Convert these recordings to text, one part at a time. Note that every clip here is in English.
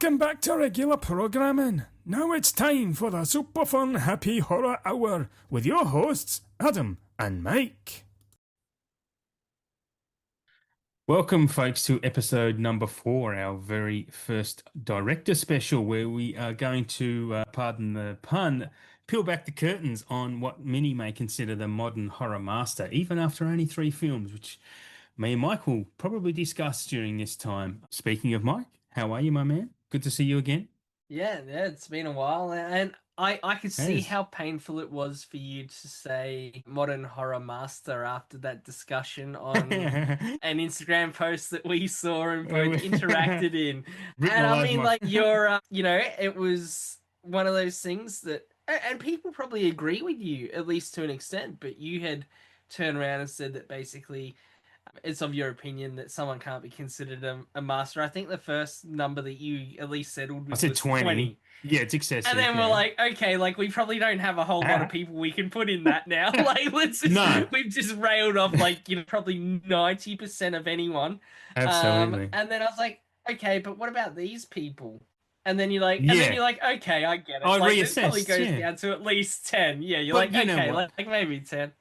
Welcome back to regular programming. Now it's time for the super fun happy horror hour with your hosts, Adam and Mike. Welcome, folks, to episode number 4, our very first director special, where we are going to, pardon the pun, peel back the curtains on what many may consider the modern horror master, even after only 3 films, which me and Mike will probably discuss during this time. Speaking of Mike, how are you, my man? Good to see you again. Yeah, it's been a while, and I could see Yes. how painful it was for you to say modern horror master after that discussion on an Instagram post that we saw and both interacted in. Written And all I over mean, my. like, it was one of those things that, and people probably agree with you, at least to an extent, but you had turned around and said that basically it's of your opinion that someone can't be considered a master. I think the first number that you at least settled I with said was 20. 20. Yeah, it's And excessive. then we're Yeah. like, okay, like we probably don't have a whole lot of people we can put in that now. Like, No, we've just railed off like, probably 90% of anyone. absolutely. And then I was like, okay, but what about these people? And then Yeah, you're like, okay, I get it. I Like, it probably reassessed. goes Yeah. down to at least 10. Yeah, you're But like, you know okay, what? like maybe 10.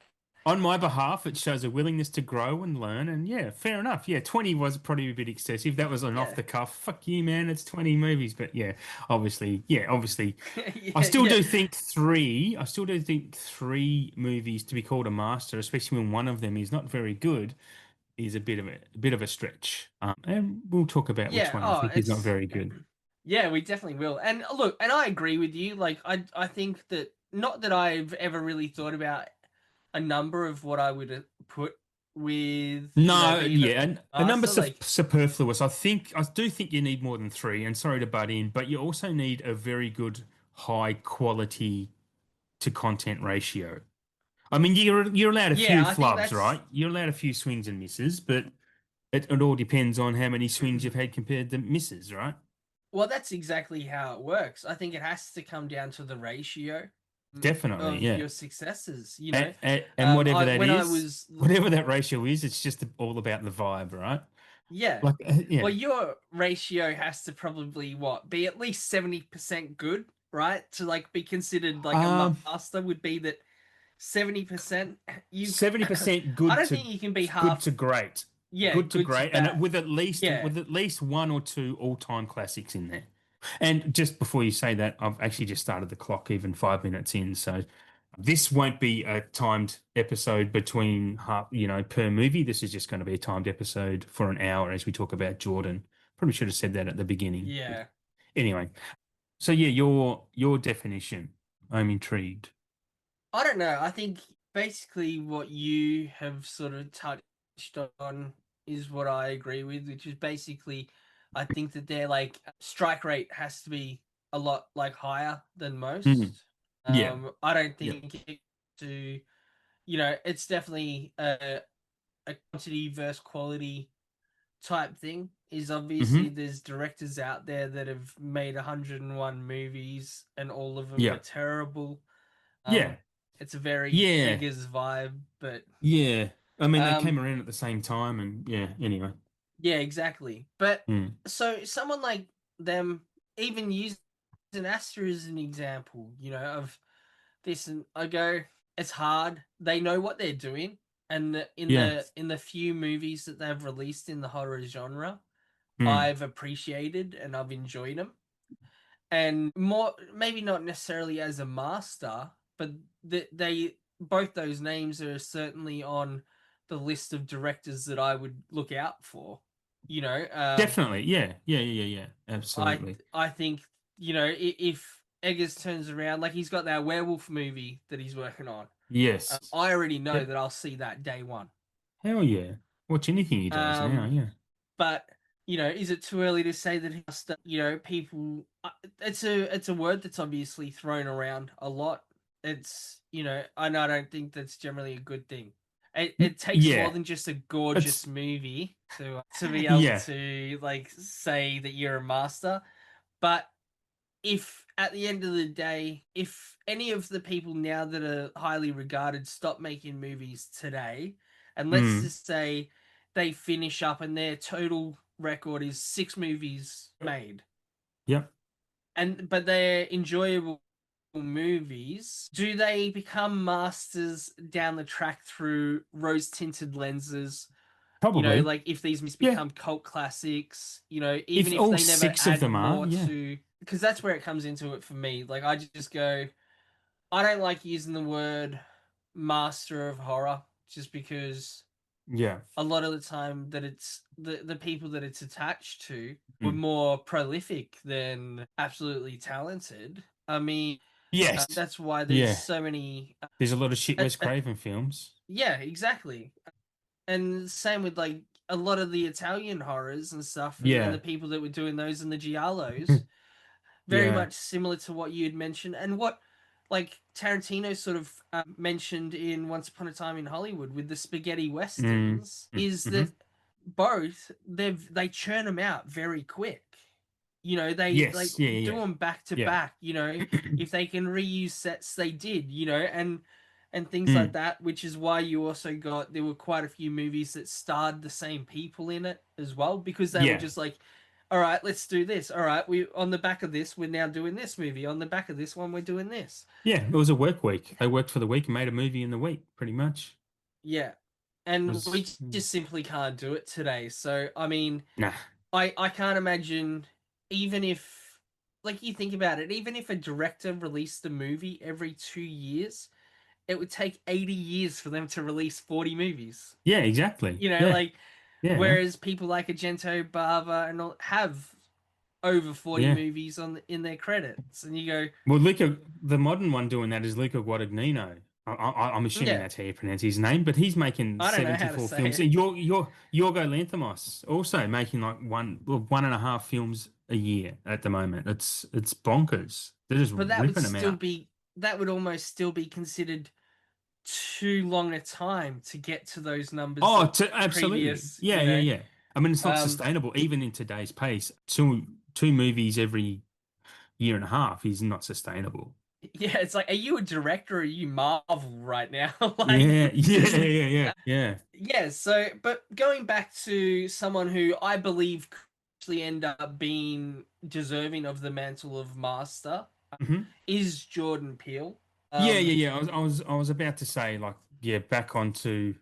On my behalf, it shows a willingness to grow and learn. And yeah, fair enough. Yeah, 20 was probably a bit excessive. That was an off Yeah. the cuff. Fuck you, man. It's 20 movies. But obviously, Yeah, yeah. I still do think 3 movies to be called a master, especially when one of them is not very good, is a bit of a stretch. And we'll talk about which Yeah, one I oh, think is not very good. yeah, we definitely will. And look, and I agree with you. Like, I think that not that I've ever really thought about a number of what I would put with, No, being a yeah, and a number master. Like, superfluous. I do think you need more than 3. And sorry to butt in, but you also need a very good high quality to content ratio. I mean, you're allowed a few yeah, I think flubs, that's right? You're allowed a few swings and misses, but it all depends on how many swings you've had compared to misses, right? well, that's exactly how it works. I think it has to come down to the ratio Definitely, of yeah. your successes. And whatever I that when I is, was whatever that ratio is, it's just all about the vibe, right? Yeah. Like, Well, yeah. your ratio has to probably be at least 70% good, right? To like be considered like a Um, master would be that 70% you 70% I good don't to think you can be good half to great. yeah, Good to good to great. And bad. Yeah. with at least 1 or 2 all-time classics in there. And just before you say that, I've actually just started the clock even 5 minutes in. So this won't be a timed episode between half, per movie. This is just going to be a timed episode for an hour as we talk about Jordan. Probably should have said that at the beginning. But Yeah. anyway, so yeah, your definition. I'm intrigued. I don't know. I think basically what you have sort of touched on is what I agree with, which is basically I think that their like strike rate has to be a lot like higher than Mm. most. Yeah. I don't Yeah. think to it's definitely a quantity versus quality type thing. Is obviously Hmm. there's directors out there that have made 101 movies and all of them are Yeah. terrible. Yeah. Um, it's a very Yeah. Eggers vibe, but Yeah. I mean, they came um, around at the same time, and yeah. Anyway. yeah, exactly. But Mm. so someone like them, even using Astor as an example, of this, and I go, it's hard. They know what they're doing, and Yeah. in the few movies that they've released in the horror genre, Mm. I've appreciated and I've enjoyed them. And more, maybe not necessarily as a master, but they both those names are certainly on the list of directors that I would look out for. You know, Definitely. Yeah. Yeah. Yeah. Yeah. Yeah. I Absolutely. I think if Eggers turns around, like he's got that werewolf movie that he's working on. Yes. I already know Yep. that I'll see that day one. Hell yeah. Watch anything he does now. Um, Yeah. but is it too early to say that people? It's a word that's obviously thrown around a lot. And I don't think that's generally a good thing. It takes more Yeah. than just a gorgeous It's movie to be able yeah. to like say that you're a master. But if at the end of the day, if any of the people now that are highly regarded stop making movies today, and let's Mm. just say they finish up and their total record is 6 movies made, Yep. and but they're enjoyable movies. Do they become masters down the track through rose-tinted lenses? Probably. Like if these movies Yeah. become cult classics, even If if all they never six of add them are, more yeah. to, because that's where it comes into it for me. Like I just go, I don't like using the word master of horror just because Yeah. a lot of the time that it's the people that it's attached to were Mm. more prolific than absolutely talented. I mean, Yes. that's why there's Yeah. so many. There's a lot of shit Wes Craven films. Yeah, exactly. And same with like a lot of the Italian horrors and stuff, and the Yeah. people that were doing those and the giallos, very Yeah. much similar to what you'd mentioned and what like Tarantino sort of mentioned in Once Upon a Time in Hollywood with the spaghetti Mm. westerns Mm. is Hmm. that both they churn them out very quick. They like Yes. Yeah. do Yeah. them back to Yeah. back. If they can reuse sets, they did. And things like Mm. that. Which is why you also got there were quite a few movies that starred the same people in it as well because they were Yeah. just like, all right, let's do this. All right, we on the back of this, we're now doing this movie. On the back of this one, we're doing this. Yeah. It was a work week. They worked for the week and made a movie in the week, pretty much. Yeah, It and was we just simply can't do it today. So I mean, nah. I can't imagine even if like you think about it, even if a director released a movie every 2 years, it would take 80 years for them to release 40 movies. Yeah. Exactly. Yeah. Like Yeah. whereas people like Argento, Bava, and all have over 40 Yeah. movies in their credits, and you go, Well, Luca, the modern one doing that is Luca Guadagnino. I'm assuming yeah, that's how you pronounce his name, but he's making I don't know how to 74 say films. it. And Yorgo Lanthimos also making like one and a half films a year at the moment. It's bonkers. They're just But that would ripping them still out. be that would almost still be considered too long a time to get to those numbers Oh, that absolutely. previous, Yeah, yeah, yeah. I mean, it's not um sustainable even in today's pace. Two movies every year and a half is not sustainable. yeah, it's like, are you a director or are you Marvel right now? Like, Yeah, yeah, yeah, yeah, yeah. yeah, so but going back to someone who I believe could actually end up being deserving of the mantle of master Mhm. is Jordan Peele. Yeah, yeah, Um yeah. I was about to say like yeah, back onto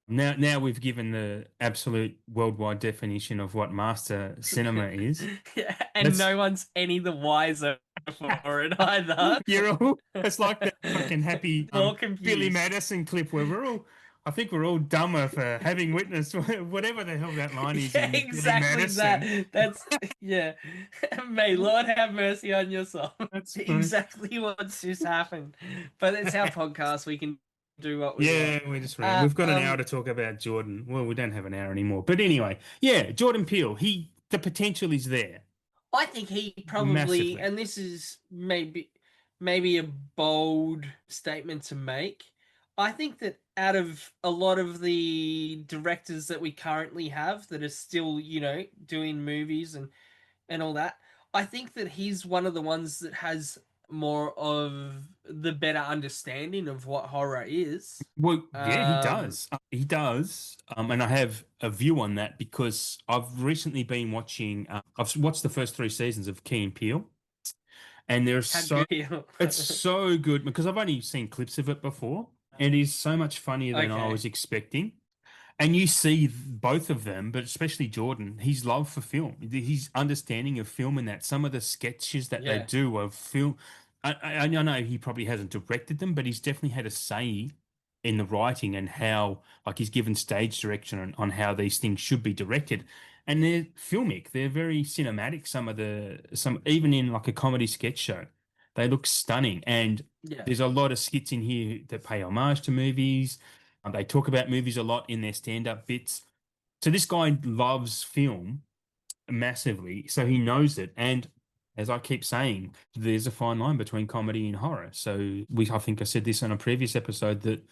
now we've given the absolute worldwide definition of what master cinema is. yeah, and Let's no one's any the wiser for it either. you're all it's like that fucking happy More Billy confused. Madison clip where I think we're all dumber for having witnessed whatever the hell that line is Yeah, in Billy exactly Madison. that. That's yeah. May Lord have mercy on your soul. That's funny. Exactly what's just happened. But it's our podcast. We can do what we want. Yeah, we just ran. We've got an hour Um, to talk about Jordan. Well, we don't have an hour anymore. But anyway, yeah, Jordan Peele, the potential is there I think he probably, massively. and this is maybe a bold statement to make. I think that out of a lot of the directors that we currently have that are still, doing movies and all that, I think that he's one of the ones that has more of the better understanding of what horror is. Well, yeah, he Um, does. He does. And I have a view on that because I've recently been watching, I've watched the first three seasons of Key and Peele, and how good it's so good because I've only seen clips of it before. And it is so much funnier than I okay. was expecting. And you see both of them, but especially Jordan, his love for film, his understanding of film, and that some of the sketches that they Yeah. do of film. I know he probably hasn't directed them, but he's definitely had a say in the writing and how, like, he's given stage direction on how these things should be directed. And they're filmic, they're very cinematic. Some even in like a comedy sketch show, they look stunning. And Yeah. there's a lot of skits in here that pay homage to movies. They talk about movies a lot in their stand-up bits. So this guy loves film massively, so he knows it. And as I keep saying, there's a fine line between comedy and horror. I think I said this on a previous episode that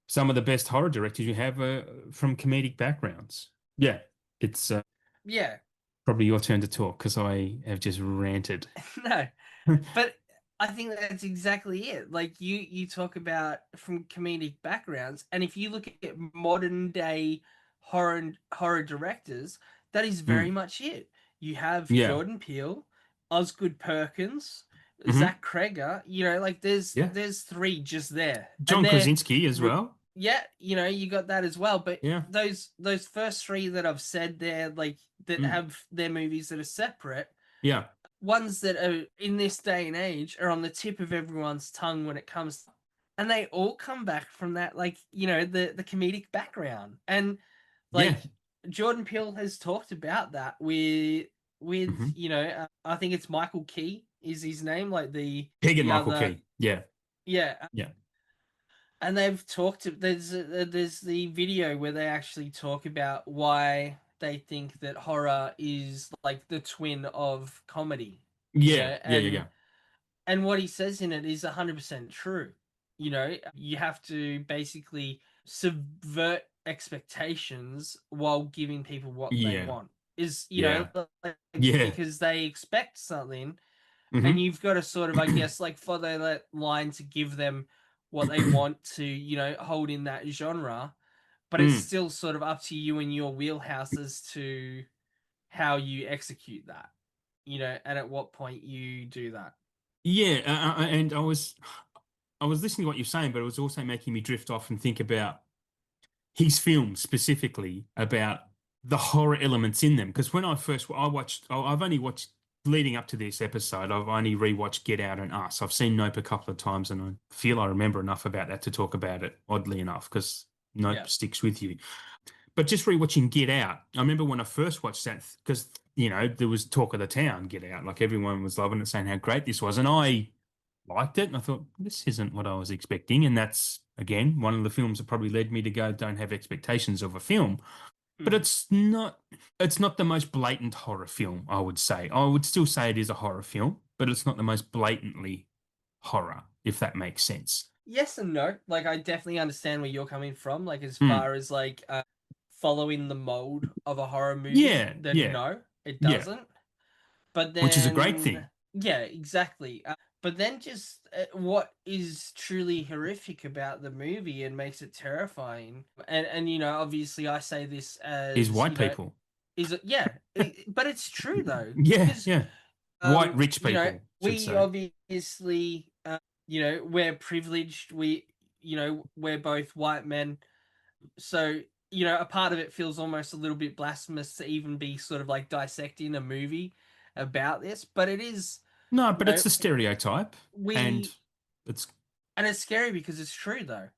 some of the best horror directors you have are from comedic backgrounds. Yeah, it's Yeah. probably your turn to talk because I have just ranted. No. But I think that's exactly it. Like you talk about from comedic backgrounds, and if you look at modern day horror directors, that is very Mm, much it. You have yeah, Jordan Peele, Osgood Perkins, Hmm. Zach Kreger. Like Yeah. there's three just there, and John Krasinski as well. yeah, you got that as well. But Yeah. those first three that I've said there, like that Mm. have their movies that are separate, Yeah. ones that are in this day and age are on the tip of everyone's tongue when it comes to, and they all come back from that, like the comedic background. And Yeah. like Jordan Peele has talked about that with Hmm. I think it's Michael Key is his name, like Keegan the Michael other. Key. Yeah. Yeah. Yeah. And they've talked. There's the video where they actually talk about why they think that horror is like the twin of comedy. Yeah. Yeah. Yeah. And Yeah. what he says in it is 100% true. You have to basically subvert expectations while giving people what they Yeah. want. Is Yeah. like, Yeah. because they expect something, and Hmm. you've got to sort of, I guess, like follow that line to give them what they want to, hold in that genre. But it's Mm. still sort of up to you and your wheelhouse as to how you execute that, and at what point you do that. Yeah. And I was listening to what you're saying, but it was also making me drift off and think about his films specifically, about the horror elements in them. Because when I watched, I've only watched leading up to this episode, I've only rewatched Get Out and Us. I've seen Nope a couple of times, and I feel I remember enough about that to talk about it, oddly enough, because Yeah. Nope sticks with you. But just rewatching Get Out, I remember when I first watched that, because there was talk of the town, Get Out, like everyone was loving it, saying how great this was, and I liked it, and I thought this isn't what I was expecting, and that's again one of the films that probably led me to go, don't have expectations of a film. But Mhm. it's not the most blatant horror film, I would say. I would still say it is a horror film, but it's not the most blatantly horror, if that makes sense. Yes and no. Like, I definitely understand where you're coming from. Like, as Mm. far as like following the mold of a horror movie, Yeah, then yeah, no, it yeah, doesn't. But which is a great then, thing. yeah, exactly. But then, just what is truly horrific about the movie and makes it terrifying, and obviously, I say this Is as white people. is it? Yeah, but it's true though, Yeah, because yeah. White rich people, should we say. obviously, we're privileged. We're both white men, so a part of it feels almost a little bit blasphemous to even be sort of like dissecting a movie about this, but it is, No, you but know it's a stereotype, and we it's and it's scary because it's true though.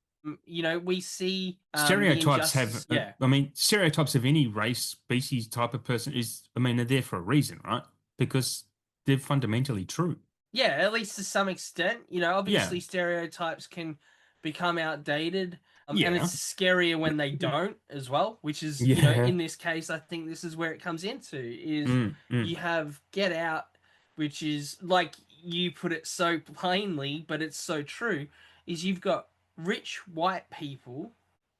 We see the stereotypes have, injustice. Yeah. I mean, stereotypes of any race, species, type of person I mean, they're there for a reason, right? Because they're fundamentally true. Yeah, at least to some extent. Yeah, Obviously stereotypes can become outdated. And yeah, it's scarier when they don't as well, which is, yeah. in this case, I think this is where it comes into is Mm, mm. you have Get Out, which is like you put it so plainly, but it's so true, is you've got rich white people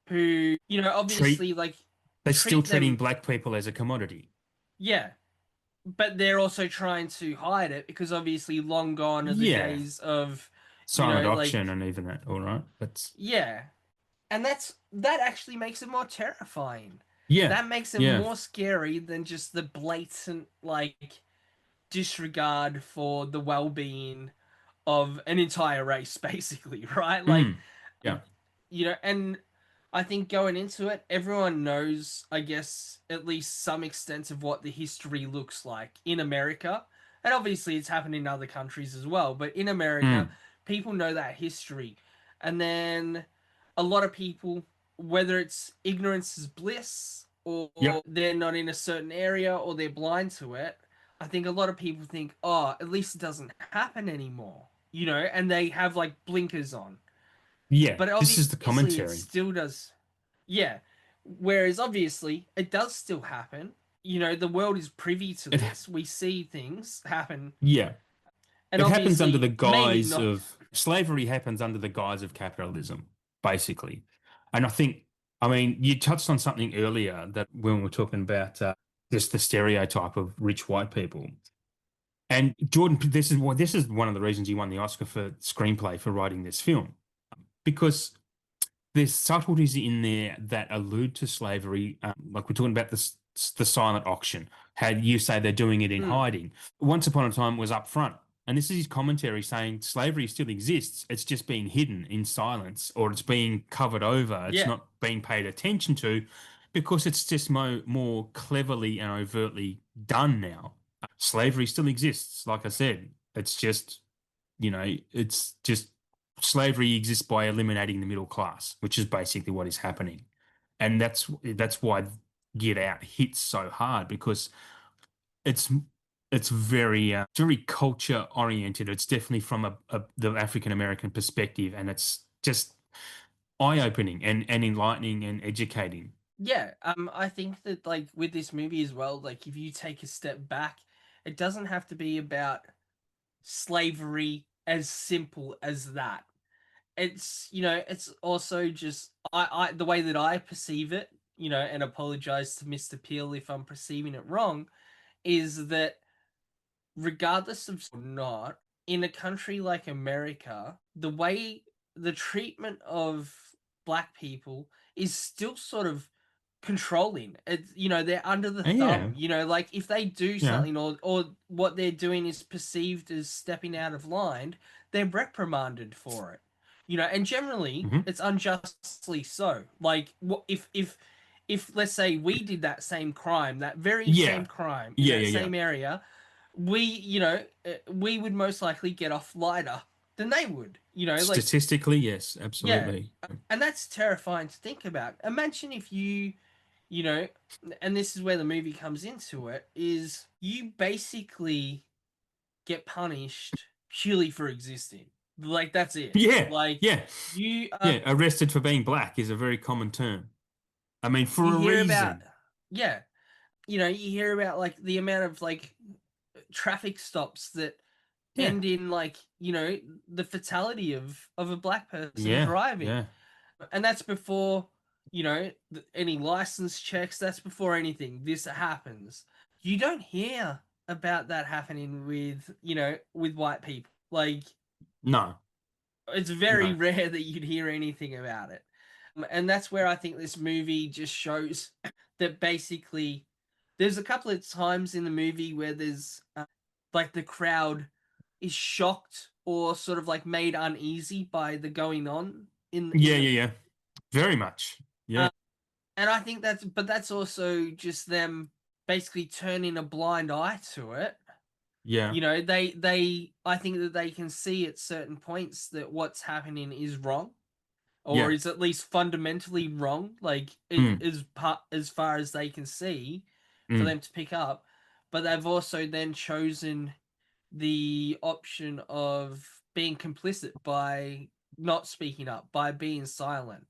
who, Treat obviously like They're still treat treating them, black people as a commodity. yeah, but they're also trying to hide it because obviously long gone are the Yeah, days of, silent like, auction and even that. All right, that's yeah. And that actually makes it more terrifying. yeah, That makes it yeah. more scary than just the blatant like disregard for the well-being of an entire race basically, right? Like, Mm, yeah, and I think going into it, everyone knows, I guess, at least some extent of what the history looks like in America. And obviously, it's happened in other countries as well. But in America, mm, people know that history. And then a lot of people, whether it's ignorance is bliss or yep, they're not in a certain area or they're blind to it, I think a lot of people think, oh, at least it doesn't happen anymore, and they have like blinkers on. yeah. But This is the obviously, it commentary. still does. Yeah. Whereas obviously, it does still happen. The world is privy to It, this. We see things happen. yeah, And it happens under the obviously, maybe guise not. of slavery happens under the guise of capitalism, basically. And I think, I mean, you touched on something earlier that when we were talking about just the stereotype of rich white people. And Jordan, this is one of the reasons he won the Oscar for screenplay for writing this film, because there's subtleties in there that allude to slavery, like we're talking about the silent auction, Had you say they're doing it in Mm, hiding. Once upon a time it was up front. And this is his commentary saying slavery still exists. It's just being hidden in silence or it's being covered over. It's yeah, not being paid attention to because it's just more cleverly and overtly done now. Slavery still exists, like I said. It's just, it's just slavery exists by eliminating the middle class, which is basically what is happening. And that's why Get Out hits so hard because it's it's very culture oriented. It's definitely from the African American perspective, and it's just eye-opening and enlightening and educating. yeah. I think that like with this movie as well, like if you take a step back, it doesn't have to be about slavery as simple as that. It's it's also just I the way that I perceive it, and apologize to Mr. Peel if I'm perceiving it wrong, is that regardless of or not, in a country like America, the way the treatment of black people is still sort of controlling. It's they're under the And yeah, thumb. Like if they do yeah, something or what they're doing is perceived as stepping out of line, they're reprimanded for it. And generally hmm it's unjustly so. Like what if let's say we did that same crime, that very same yeah, crime in yeah, that yeah, yeah. same area, we would most likely get off lighter than they would. Like Statistically, yes, yeah, absolutely. and that's terrifying to think about. Imagine if you know, and this is where the movie comes into it, is you basically get punished purely for existing. Like that's it. Yeah, Like yeah, you yeah. Arrested for being black is a very common term. I mean, you for a hear about reason. yeah, you hear about like the amount of like traffic stops that Yeah, end in like the fatality of a black person yeah, driving, yeah, and that's before any license checks. That's before anything this happens. You don't hear about that happening with with white people. Like no, it's very no, rare that you'd hear anything about it. And that's where I think this movie just shows that basically there's a couple of times in the movie where there's like the crowd is shocked or sort of like made uneasy by the going on in yeah, the yeah, yeah. Very much. Yeah, uh, and I think that's also just them basically turning a blind eye to it. yeah, They I think that they can see at certain points that what's happening is wrong or yeah. is at least fundamentally wrong, like it Mm, is as far as they can see for mm. them to pick up. But they've also then chosen the option of being complicit by not speaking up, by being silent,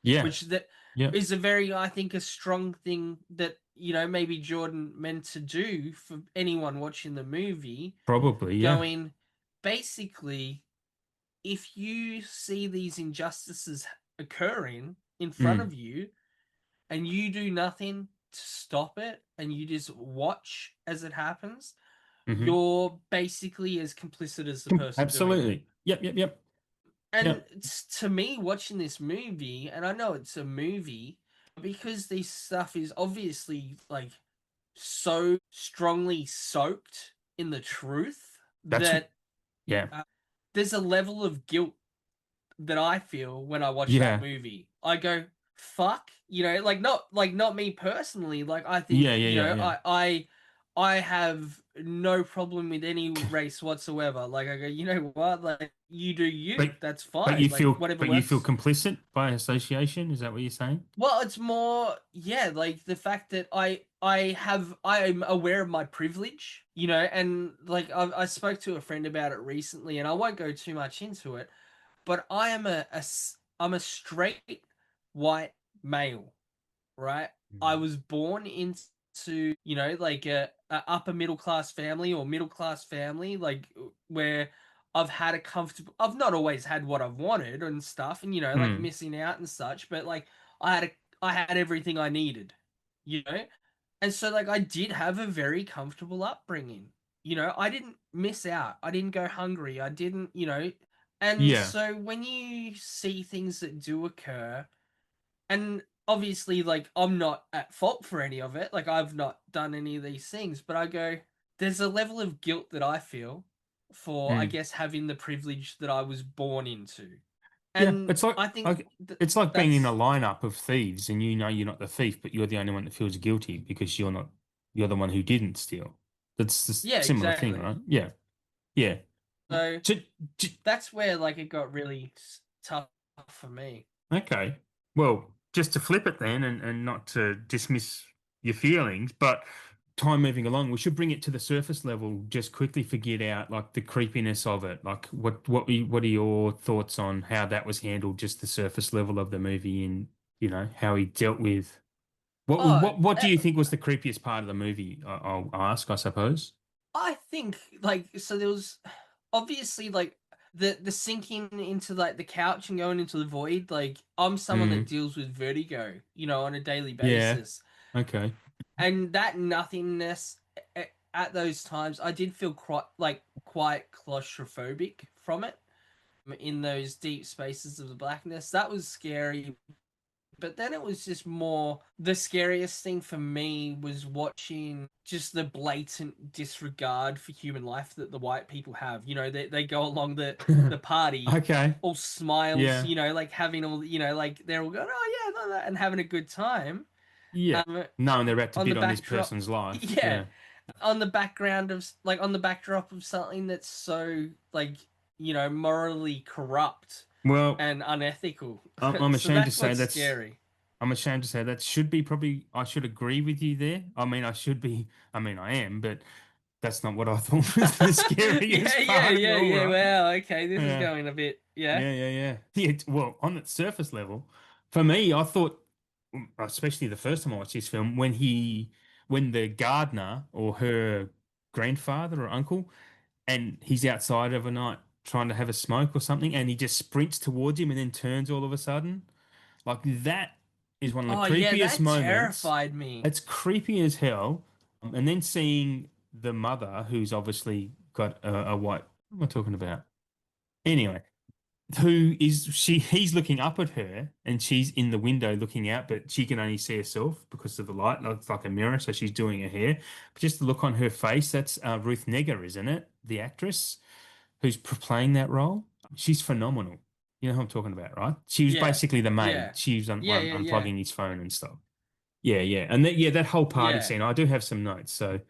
Yeah, which that yeah. is a very, I think, a strong thing that maybe Jordan meant to do for anyone watching the movie, Probably, yeah. going basically if you see these injustices occurring in front Mm, of you and you do nothing to stop it and you just watch as it happens, hmm you're basically as complicit as the person doing it. Absolutely. Yep, yep, yep, And yep. to me, watching this movie, and I know it's a movie, because this stuff is obviously like so strongly soaked in the truth That's that yeah, uh, there's a level of guilt that I feel when I watch that yeah, movie. I go, fuck, like not me personally. Like I think, yeah, yeah, yeah, yeah. I have no problem with any race whatsoever. Like I go, you know what? Like you do you. But That's but fine. you Like feel whatever but you feel works. complicit by association? Is that what you're saying? Well, it's more, yeah, like the fact that I'm aware of my privilege, and like I spoke to a friend about it recently, and I won't go too much into it, but I'm a straight white male, right? I Mhm. was born into, like a upper middle class family or middle class family, like where I've had a comfortable. I've not always had what I've wanted and stuff, and like Mm, missing out and such, but like I had a, I had everything I needed, you know, and so like I did have a very comfortable upbringing. I didn't miss out. I didn't go hungry. I didn't, and yeah. so when you see things that do occur, and obviously, like, I'm not at fault for any of it. Like, I've not done any of these things, but I go, there's a level of guilt that I feel for, I Mm. guess, having the privilege that I was born into. Yeah, And I think it's like being in a that's, lineup of thieves and you know you're not the thief, but you're the only one that feels guilty because you're the one who didn't steal. That's the yeah, similar thing, exactly. right? Yeah. Yeah. So So, that's where, like, it got really tough for me. okay. Well, just to flip it then and not to dismiss your feelings, but time moving along, we should bring it to the surface level, just quickly forget out like the creepiness of it. Like what are your thoughts on how that was handled, just the surface level of the movie and how he dealt with Oh, what do you think was the creepiest part of the movie? I'll ask, I suppose. I think, like, so there was obviously, like, the sinking into, like, the couch and going into the void. Like, I'm someone that Mm, deals with vertigo, on a daily yeah. basis, Okay. and that nothingness at those times, I did feel quite claustrophobic from it in those deep spaces of the blackness. That was scary, but then it was just more, the scariest thing for me was watching just the blatant disregard for human life that the white people have. They go along the party Okay. all smiles, Yeah. like having all, like they're all going, oh yeah, no, no, and having a good time. Yeah. Um, Knowing they're about to on the bid on this backdrop, person's life. yeah, Yeah. on the backdrop of something that's so, like, morally corrupt Well, and unethical. I'm So ashamed to that's say what's that's scary. I'm ashamed to say that should be probably I should agree with you there. I mean I am, but that's not what I thought was the Yeah, scariest yeah, part at yeah, all, yeah. right? Wow. Okay, this is Yeah. going a bit. Yeah. Yeah. Yeah, well, on the surface level, for me, I thought, especially the first time I watched this film, when the gardener or her grandfather or uncle, and he's outside overnight trying to have a smoke or something, and he just sprints towards him and then turns all of a sudden. Like that is one of the Oh, yeah, creepiest that moments. terrified me. It's creepy as hell. And then seeing the mother, who's obviously got a white, what am I talking about? Anyway, he's looking up at her and she's in the window looking out, but she can only see herself because of the light. It's like a mirror, so she's doing her hair. But just the look on her face, that's Ruth Negga, isn't it? The actress who's playing that role. She's phenomenal. You know who I'm talking about, right? She was Yeah, basically the maid. yeah, She was yeah, yeah, yeah, unplugging his phone and stuff. Yeah. And that whole party yeah, scene, I do have some notes. So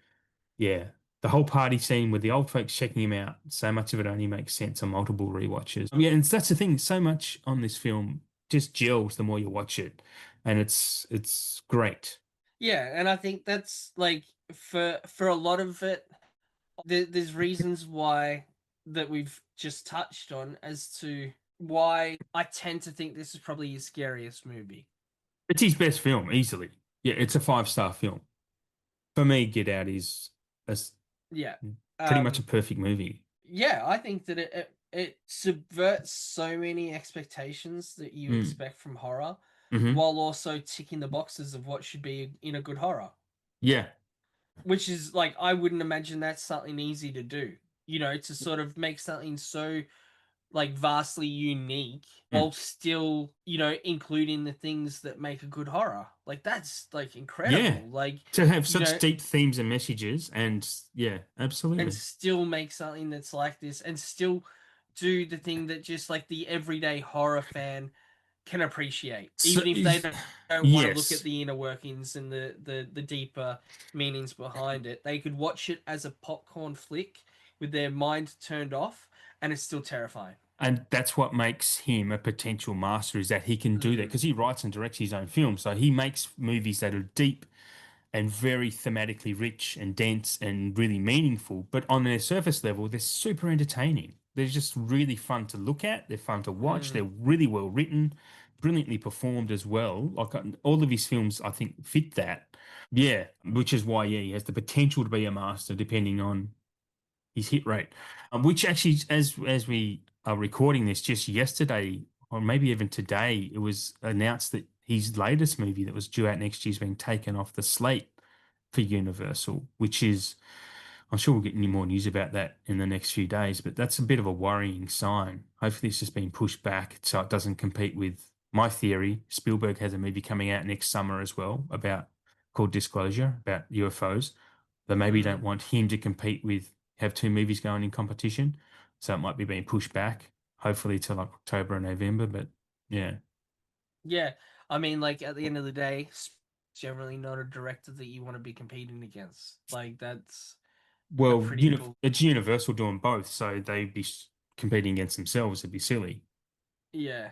yeah, the whole party scene with the old folks checking him out, so much of it only makes sense on multiple rewatches. Yeah, and that's the thing. So much on this film just gels the more you watch it, and it's great. yeah. And I think that's, like, for a lot of it, there's reasons why that we've just touched on as to why I tend to think this is probably his scariest movie. It's his best film, easily. Yeah, it's a five-star film. For me, Get Out is a s Yeah. pretty much a Um. perfect movie. Yeah, I think that it subverts so many expectations that you Mm. expect from horror, Hmm. while also ticking the boxes of what should be in a good horror. Yeah. Which is, like, I wouldn't imagine that's something easy to do. To sort of make something so, like, vastly unique Mm. while still, including the things that make a good horror. Like, that's, like, Yeah. incredible. Like, To have you such know, deep themes and messages, and yeah, and absolutely. still make something that's like this, and still do the thing that just, like, the everyday horror fan can appreciate, So, even if they don't want to look at yes. the inner workings and the deeper meanings behind it. They could watch it as a popcorn flick with their mind turned off, and it's still terrifying. And that's what makes him a potential master is that he can do that Mm. because he writes and directs his own films. So he makes movies that are deep and very thematically rich and dense and really meaningful. But on their surface level, they're super entertaining. They're just really fun to look at. They're fun to watch. They're Mm. really well written, brilliantly performed as well. Like all of his films, I think, fit that. Yeah, which is why, yeah, he has the potential to be a master depending on his hit rate, which actually, as we are recording this, just yesterday or maybe even today, it was announced that his latest movie that was due out next year has been taken off the slate for Universal, which is, I'm sure we'll get any more news about that in the next few days, but that's a bit of a worrying sign. Hopefully, it's just been pushed back so it doesn't compete with My theory, Spielberg has a movie coming out next summer as well about called Disclosure about UFOs. They maybe Mm. don't want him to compete with have two movies going in competition, so it might be being pushed back, hopefully to like October or November. But yeah, Yeah, I mean, like at the end of the day, generally not a director that you want to be competing against. Like that's a well, pretty bull. it's Universal doing both, so they'd be competing against themselves. It'd be silly. Yeah,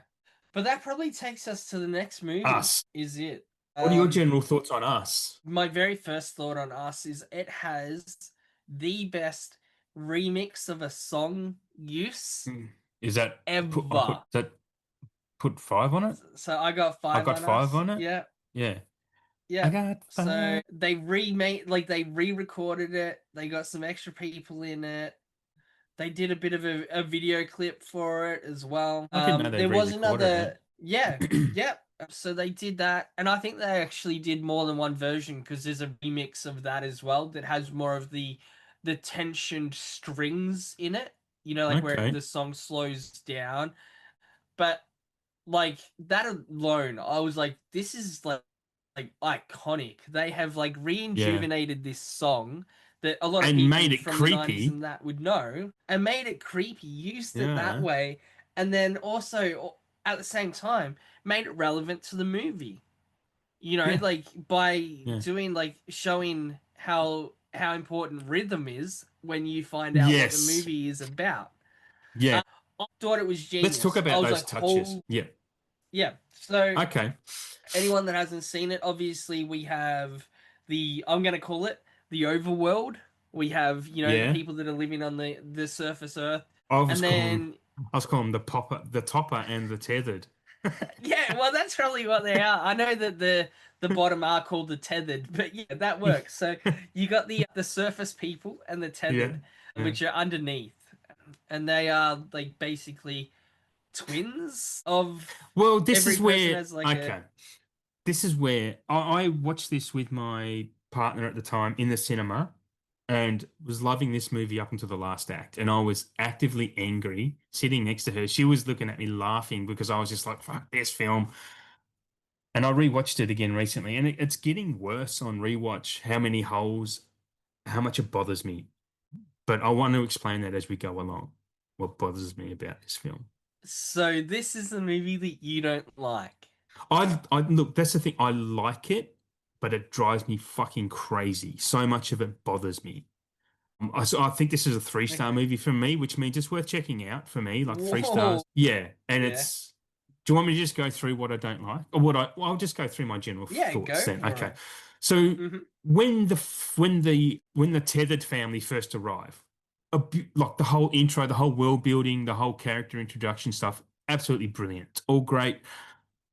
but that probably takes us to the next movie. Us. Is it? What are your Um, general thoughts on Us? my very first thought on Us is it has the best remix of a song use Hmm. Is that ever. put five on it? So I got I five got on five Us. on it. Yeah, Yeah, I yeah. got So five. they remade, like they re-recorded it. They got some extra people in it. They did a bit of a video clip for it as well. I didn't know they There was re-recorded another, yeah, it. yep. So they did that, and I think they actually did more than one version because there's a remix of that as well that has more of the tensioned strings in it. You know, like where Okay. the song slows down. But like that alone, I was like, this is like iconic. They have like Yeah. re-injuvenated this song that a lot of And made people it from the 90s creepy. and that would know and made it creepy, used it that Yeah. way, and then also at the same time made it relevant to the movie. You know, Yeah. like by Yeah. doing like showing how important rhythm is when you find out what the Yes. movie is about. Yeah. I thought it was Let's talk genius. I about was those like, touches. "Oh, Yeah. yeah." So Okay. anyone that hasn't seen it, obviously we have the I'm gonna call it the overworld. We have, you know, the Yeah. people that are living on the surface Earth, I was and calling then I was calling the topper and the tethered. yeah, well that's probably what they are. I know that the bottom are called the tethered, but yeah, that works. So you got the surface people and the Yeah. tethered, Yeah. which are underneath, and they are like basically twins of Well, this every is person where has like a okay. This is where I watched this with my partner at the time in the cinema and was loving this movie up until the last act. And I was actively angry sitting next to her. She was looking at me laughing because I was just like, fuck this film. And I rewatched it again recently, and it's getting worse on rewatch how many holes, how much it bothers me. But I want to explain that as we go along, what bothers me about this film. so this is the movie that you don't like. I look, that's the thing. I like it, but it drives me fucking crazy. So much of it bothers me. So I think this is a three-star Okay. movie for me, which means it's worth checking out for me. Like three Whoa. stars. Yeah, and Yeah. it's. Do you want me to just go through what I don't like, or what I? Well, I'll just go through my general Yeah, thoughts go then. for Okay, it. so Hmm. when the tethered family first arrive, like the whole intro, the whole world building, the whole character introduction stuff, absolutely brilliant. All great.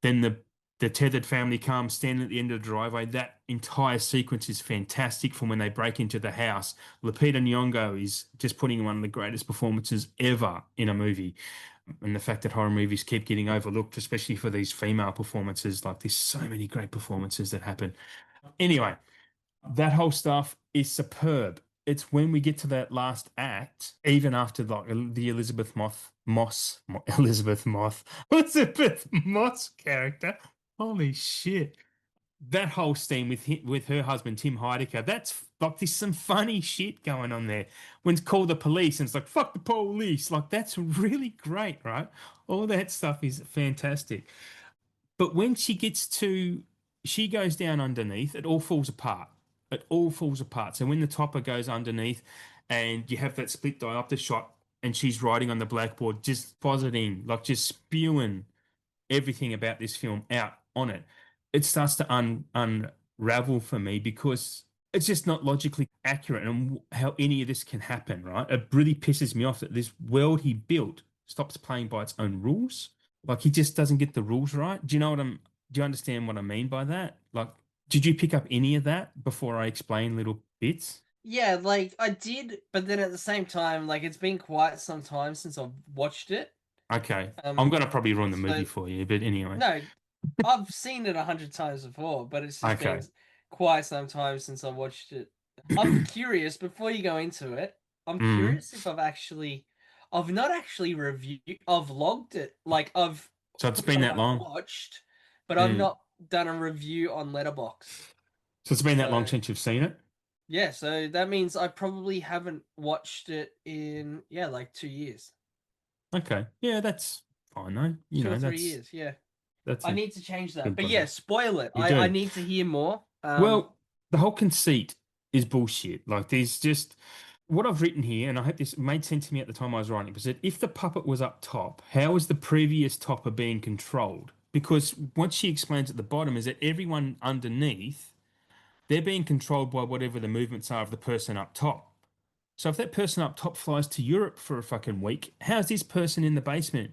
Then the tethered family comes, standing at the end of the driveway. That entire sequence is fantastic from when they break into the house. Lupita Nyong'o is just putting in one of the greatest performances ever in a movie. And the fact that horror movies keep getting overlooked, especially for these female performances, like there's so many great performances that happen. Anyway, that whole stuff is superb. It's when we get to that last act, even after like the Elizabeth Moss character. Holy shit! That whole scene with her husband Tim Heidecker. That's like there's some funny shit going on there. When it's called the police and it's like fuck the police. Like that's really great, right? All that stuff is fantastic. But when she goes down underneath, it all falls apart. It all falls apart. So when the topper goes underneath and you have that split diopter shot and she's writing on the blackboard, just positing, like just spewing everything about this film out on it, it starts to unravel for me because it's just not logically accurate and how any of this can happen, right? It really pisses me off that this world he built stops playing by its own rules. Like he just doesn't get the rules right. Do you understand what I mean by that? Like, did you pick up any of that before I explain little bits? Yeah, like I did, but then at the same time, like it's been quite some time since I've watched it. Okay. I'm Um, gonna probably ruin the movie so for you, but anyway. no, I've seen it 100 times before, but it's just been Okay. quite some time since I watched it. I'm curious, before you go into it, I'm Mm. curious if I've not actually reviewed, I've logged it. Like, I've So it's been that I've long. watched, but I've Yeah. not done a review on Letterboxd. So it's been that long So since you've seen it. yeah, so that means I probably haven't watched it in yeah, like 2 years, Okay. Yeah, that's fine though. You two or know, three that's years. Yeah, that's I a need to change that. good But yeah, buzzer. spoil it. You I do. need to hear more. Well, the whole conceit is bullshit. Like, there's just what I've written here, and I hope this made sense to me at the time I was writing it, was that if the puppet was up top, how is the previous topper being controlled? Because what she explains at the bottom is that everyone underneath, they're being controlled by whatever the movements are of the person up top. So if that person up top flies to Europe for a fucking week, how's this person in the basement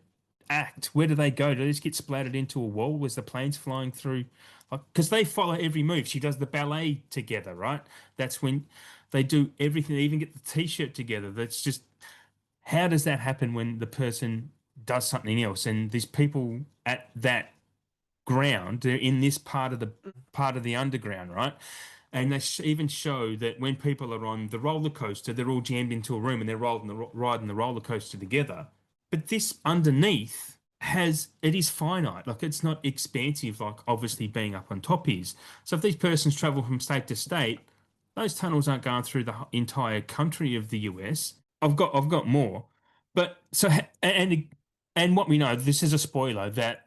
act? Where do they go? Do they just get splattered into a wall as the plane's flying through? Like, because they follow every move. She does the ballet together, right? That's when they do everything. They even get the t-shirt together. That's just how does that happen when the person does something else? And these people at that ground, they're in this part of the underground, right? And they even show that when people are on the roller coaster, they're all jammed into a room and they're riding the roller coaster together. But this underneath has it is finite, like it's not expansive, like obviously being up on top is. So if these persons travel from state to state, those tunnels aren't going through the entire country of the US. I've got more, but so and what we know, this is a spoiler that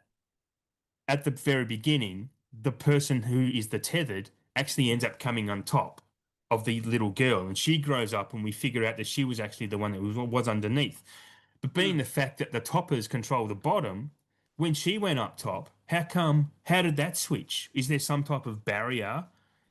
at the very beginning, the person who is the tethered actually ends up coming on top of the little girl, and she grows up, and we figure out that she was actually the one that was underneath. But being Mm. the fact that the toppers control the bottom, when she went up top, how come? How did that switch? Is there some type of barrier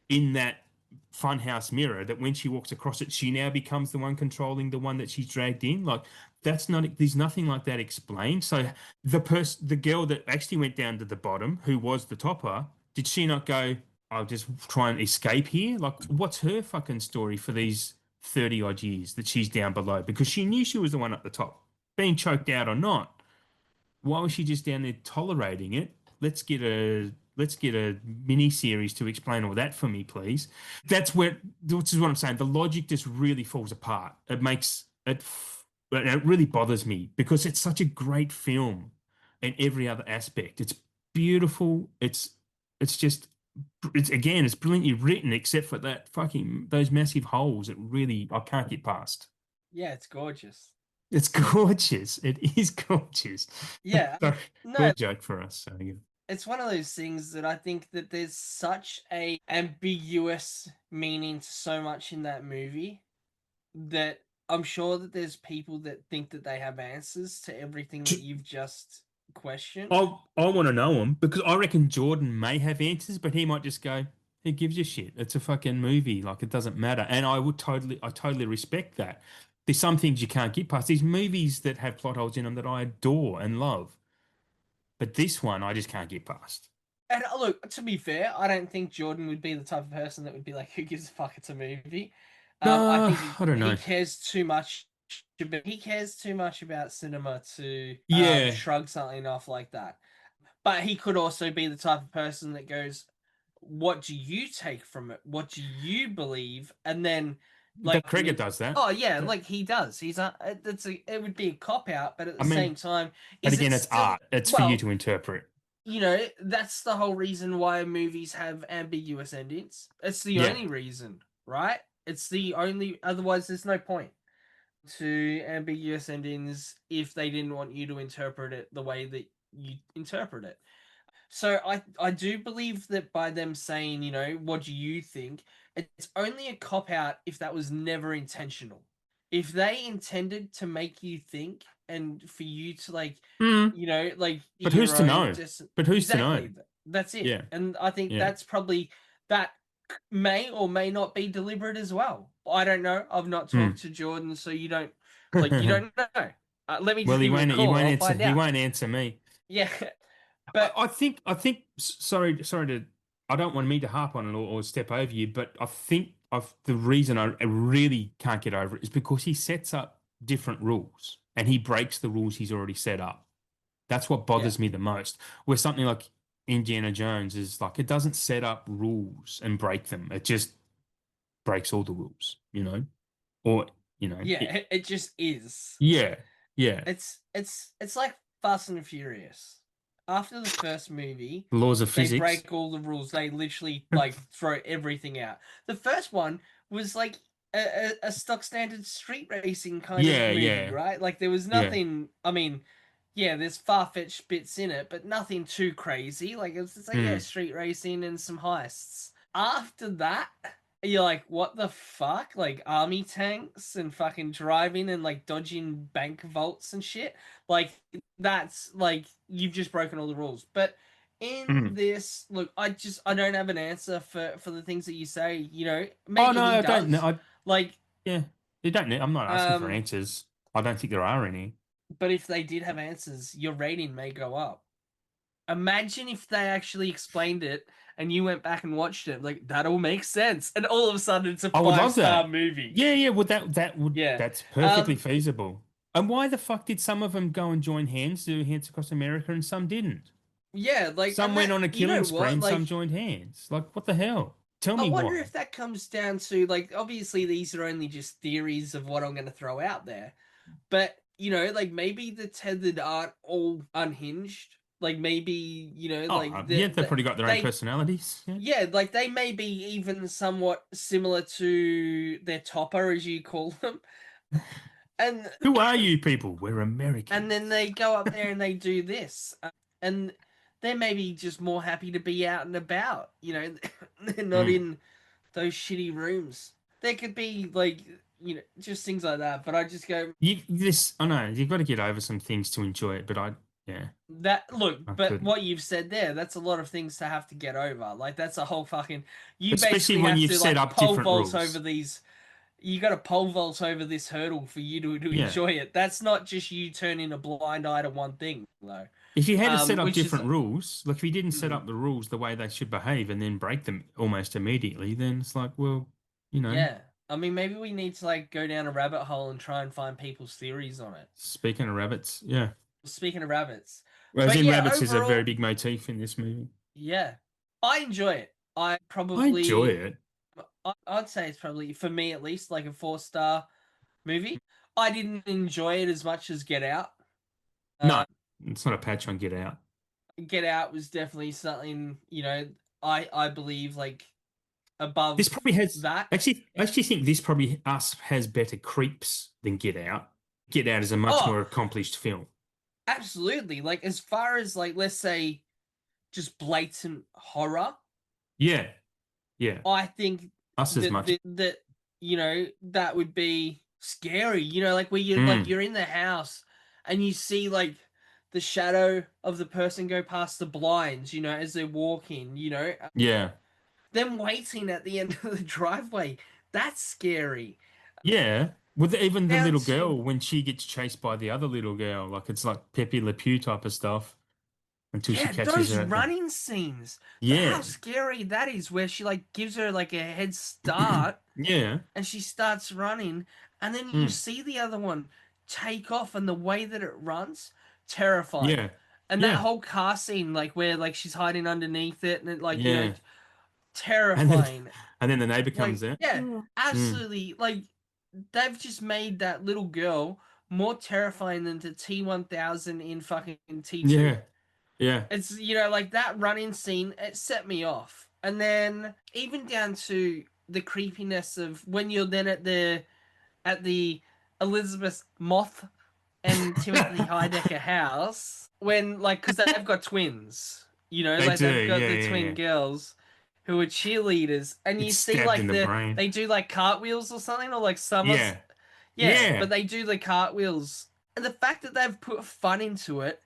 in that funhouse mirror that when she walks across it, she now becomes the one controlling the one that she's dragged in? Like that's not. There's nothing like that explained. So the girl that actually went down to the bottom, who was the topper, did she not go? I'll just try and escape here. Like, what's her fucking story for these 30 odd years that she's down below? Because she knew she was the one at the top, being choked out or not. Why was she just down there tolerating it? Let's get a mini series to explain all that for me, please. That's where This is what I'm saying. The logic just really falls apart. It really bothers me because it's such a great film in every other aspect. It's beautiful. It's just it's brilliantly written except for that fucking those massive holes that really I can't get past. Yeah, it's gorgeous. It's gorgeous. It is gorgeous. Yeah, So, no, good joke for us. So, yeah. it's one of those things that I think that there's such a ambiguous meaning to so much in that movie that I'm sure that there's people that think that they have answers to everything that you've just questioned. I want to know him because I reckon Jordan may have answers, but he might just go, "Who gives a shit? It's a fucking movie. Like it doesn't matter." And I totally respect that. There's some things you can't get past. These movies that have plot holes in them that I adore and love, but this one I just can't get past. And look, to be fair, I don't think Jordan would be the type of person that would be like, "Who gives a fuck? It's a movie." I No, think I don't he know. cares too much. He cares too much about cinema to Yeah, shrug something off like that. But he could also be the type of person that goes, "What do you take from it? What do you believe?" And then, that like, Kreger does that. oh yeah, like he does. He's it would be a cop out, but at I the mean, same time, but is it again, it's still art. It's for you well? to interpret. That's the whole reason why movies have ambiguous endings. It's the Yeah. only reason, right? It's the only. Otherwise, there's no point to ambiguous endings if they didn't want you to interpret it the way that you interpret it. So I do believe that by them saying, what do you think? It's only a cop out if that was never intentional. If they intended to make you think and for you to Mm, like but who's your to own know? just But who's to know? exactly that's it. Yeah. And I think Yeah. that's probably that may or may not be deliberate as well. I don't know. I've not talked Hmm. to Jordan, so you don't know. Let me Well, just he give him a won't. He call. won't I'll answer. find He out. won't answer me. Yeah, but I think. I think. Sorry to. I don't want me to harp on it or step over you, but I think the reason I really can't get over it is because he sets up different rules and he breaks the rules he's already set up. That's what yeah. bothers me the most. Where something like Indiana Jones is like it doesn't set up rules and break them. It just breaks all the rules, Or, Yeah, it just is. yeah, yeah. It's like Fast and Furious. after the first movie, Laws of they physics. break all the rules. They literally like throw everything out. The first one was like a stock standard street racing kind of Yeah, movie, yeah, right? Like there was yeah. nothing. I mean, yeah, there's far-fetched bits in it, but nothing too crazy. Like it was just like yeah, Mm, street racing and some heists. After that, you're like, what the fuck? Like army tanks and fucking driving and like dodging bank vaults and shit. Like that's like you've just broken all the rules. But in mm. this, look, I don't have an answer for the things that you say. Oh Maybe no, he I don't know. does. Like, Yeah, you don't need. I'm not asking for um, answers. I don't think there are any. but if they did have answers, your rating may go up. Imagine if they actually explained it and you went back and watched it. Like that all makes sense, and all of a sudden it's a I would five love star that. movie. Yeah, yeah. Would that would Yeah. that's perfectly Um. feasible. And why the fuck did some of them go and join hands, do Hands Across America, and some didn't? Yeah. Like, Some and went that on a you killing know spree what? and some Like, joined hands. Like, what the hell? Tell I me wonder why. if that comes down to like obviously these are only just theories of what I'm going to throw out there. But, like maybe the tethered aren't all unhinged. Like maybe, Oh, like yeah, they've probably got their own they personalities. Yeah. yeah, like they may be even somewhat similar to their topper, as you call them. And Who are you people? We're and then Americans. they go up there and they do this. And they're maybe just more happy to be out and about. They're not Mm. in those shitty rooms. There could be like, just things like that. But I just go, I know you've got to get over some things to enjoy it, but yeah, that look, I but couldn't. what you've said there, that's a lot of things to have to get over. Like that's a whole fucking you Especially basically when have you've to set like up pole different vault over rules. these you got to pole vault over this hurdle for you to Yeah. enjoy it. That's not just you turning a blind eye to one thing, though. If you had to set up Which is different rules, like if you didn't set mm, up the rules the way they should behave and then break them almost immediately, then it's like, well, you know, yeah. I mean, maybe we need to like go down a rabbit hole and try and find people's theories on it. speaking of rabbits, yeah. Speaking of rabbits, Whereas but in yeah, rabbits is a very overall, big motif in this movie. yeah, I enjoy it. I I enjoy probably it. I'd say it's probably for me at least like a 4 star movie. I didn't enjoy it as much as Get Out. No, Uh, it's not a patch on Get Out. Get Out was definitely something, I believe like This above probably has that. I actually think this probably us has better creeps than Get Out. Get Out is a much Oh, more accomplished film. absolutely. Like as far as like let's say just blatant horror, Yeah, yeah. I think Us as that much. that would be scary. Like where Mm, you're in the house and you see like the shadow of the person go past the blinds, as they're walking, yeah. them waiting at the end of the driveway. That's scary. Yeah. With even the Down little to girl when she gets chased by the other little girl, like it's like Pepe Le Pew type of stuff until she yeah, catches those her at the running scenes. How Yeah. scary that is where she like gives her like a head start Yeah. and she starts running, and then you Mm. see the other one take off, and the way that it runs, terrifying. Yeah. And that Yeah. whole car scene, like where like she's hiding underneath it, and it like Yeah. And then terrifying. and then the neighbor Like comes out. yeah, Mm. Mm. absolutely. Like they've just made that little girl more terrifying than the T-1000 in fucking T2. Yeah. Yeah. It's like that running scene, it set me off. And then even down to the creepiness of when you're then at the Elizabeth Moth and Timothy Heidecker house when like because they've got twins, They like do. they've got Yeah, the yeah, twin yeah. girls who are cheerleaders, and you It's see stabbed in like the brain. they do like cartwheels or something or like summers, Yeah. yeah, but Yeah. they do the cartwheels, and the fact that they've put fun into it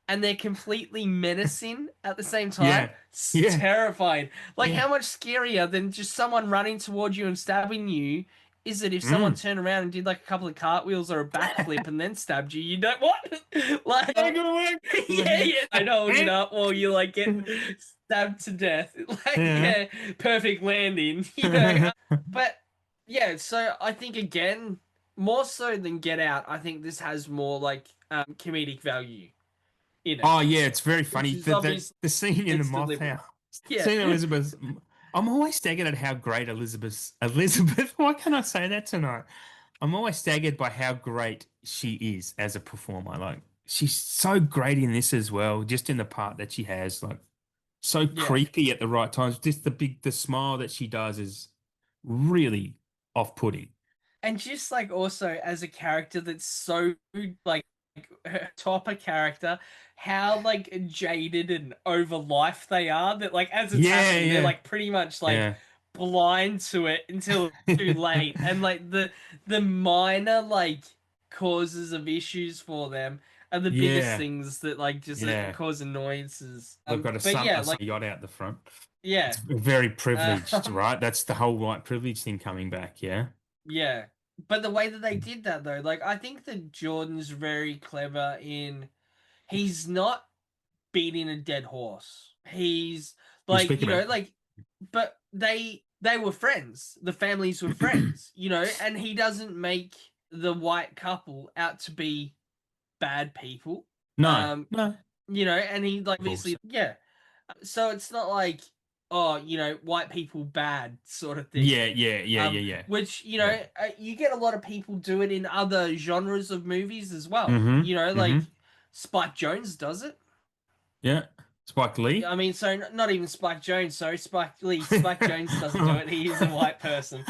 and they're completely menacing at the same time. Yeah. It's Yeah. terrifying. Like, Yeah. how much scarier than just someone running towards you and stabbing you is it if someone Mm. turned around and did like a couple of cartwheels or a backflip and then stabbed you? You don't what? Like, Ain't gonna yeah, yeah, I know, holding work. up while you like get stabbed to death. Like, Yeah. yeah, perfect landing. But yeah, so I think again, more so than Get Out, I think this has more like comedic value in it, Oh yeah, it's very which funny. is The obviously the scene in the it's moth deliberate. house. Yeah. Seeing Elizabeth. I'm always staggered at how great Elizabeth, why can't I say that tonight? I'm always staggered by how great she is as a performer. Like she's so great in this as well, just in the part that she has, like so Yeah. creepy at the right times. Just the smile that she does is really off-putting. And just like also as a character that's so like her top a character, how like jaded and over life they are that like as it's Yeah, happening, they're yeah, like pretty much like yeah. blind to it until too late. And like the minor like causes of issues for them are the biggest Yeah, things that like just yeah. cause annoyances. They've got But yeah, a like sun yacht out the front. It's yeah. very privileged, Um right? That's the whole white privilege thing coming back, yeah? Yeah. But the way that they did that though, like I think that Jordan's very clever in he's not beating a dead horse. He's You like, speak about like but they were friends. The families were friends, and he doesn't make the white couple out to be bad people. no, Um, no. and he like Bulls. obviously yeah, so it's not like, oh, white people bad sort of thing. Yeah, yeah, yeah, yeah, yeah. Which, Yeah. you get a lot of people do it in other genres of movies as well. Mm-hmm. Like Mm-hmm. Spike Jones does it. Yeah. Spike Lee. I mean, so not even Spike Jones, sorry, Spike Lee. Spike Jones doesn't do it. He is a white person.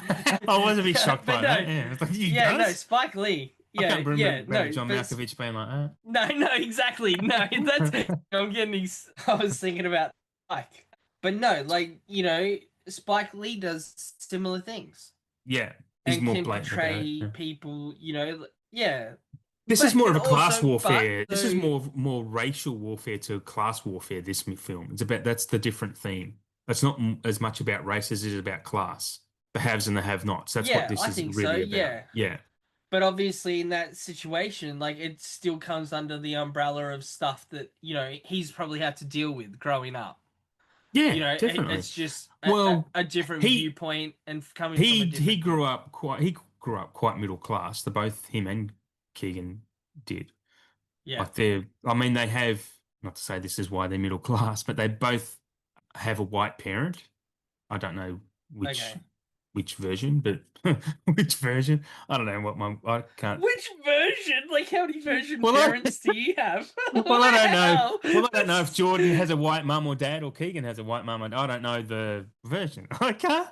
I was a bit shocked But by that. no, Yeah. It's like he yeah, no, does? Spike Lee. I Yeah, can't yeah, remember no, John but Malkovich being like no, no, exactly. No, that's I'm getting these. I was thinking about Spike, but no, like Spike Lee does similar things yeah, he's and more can blatant about it. portray Yeah. people. Yeah, This is but more can of a class also, but warfare. This is though, more racial warfare to class warfare. This film. It's about that's the different theme. It's not as much about race as it is about class, the haves and the have-nots. That's what yeah, this I is think so. really about. Yeah, Yeah, but obviously in that situation, like it still comes under the umbrella of stuff that he's probably had to deal with growing up. yeah, definitely. It's just Well, a different he viewpoint and coming from a he different thing. he grew up quite middle class. The both him and Keegan did. Yeah. Like they're, I mean, they have, not to say this is why they're middle class, but they both have a white parent. I don't know which Okay. which version, but which version? I don't know what I can't. Which version? Like, how many version Well, parents do you have? well, I don't know. Wow. Well, I don't know if Jordan has a white mum or dad or Keegan has a white mum. I don't know the version. I can't.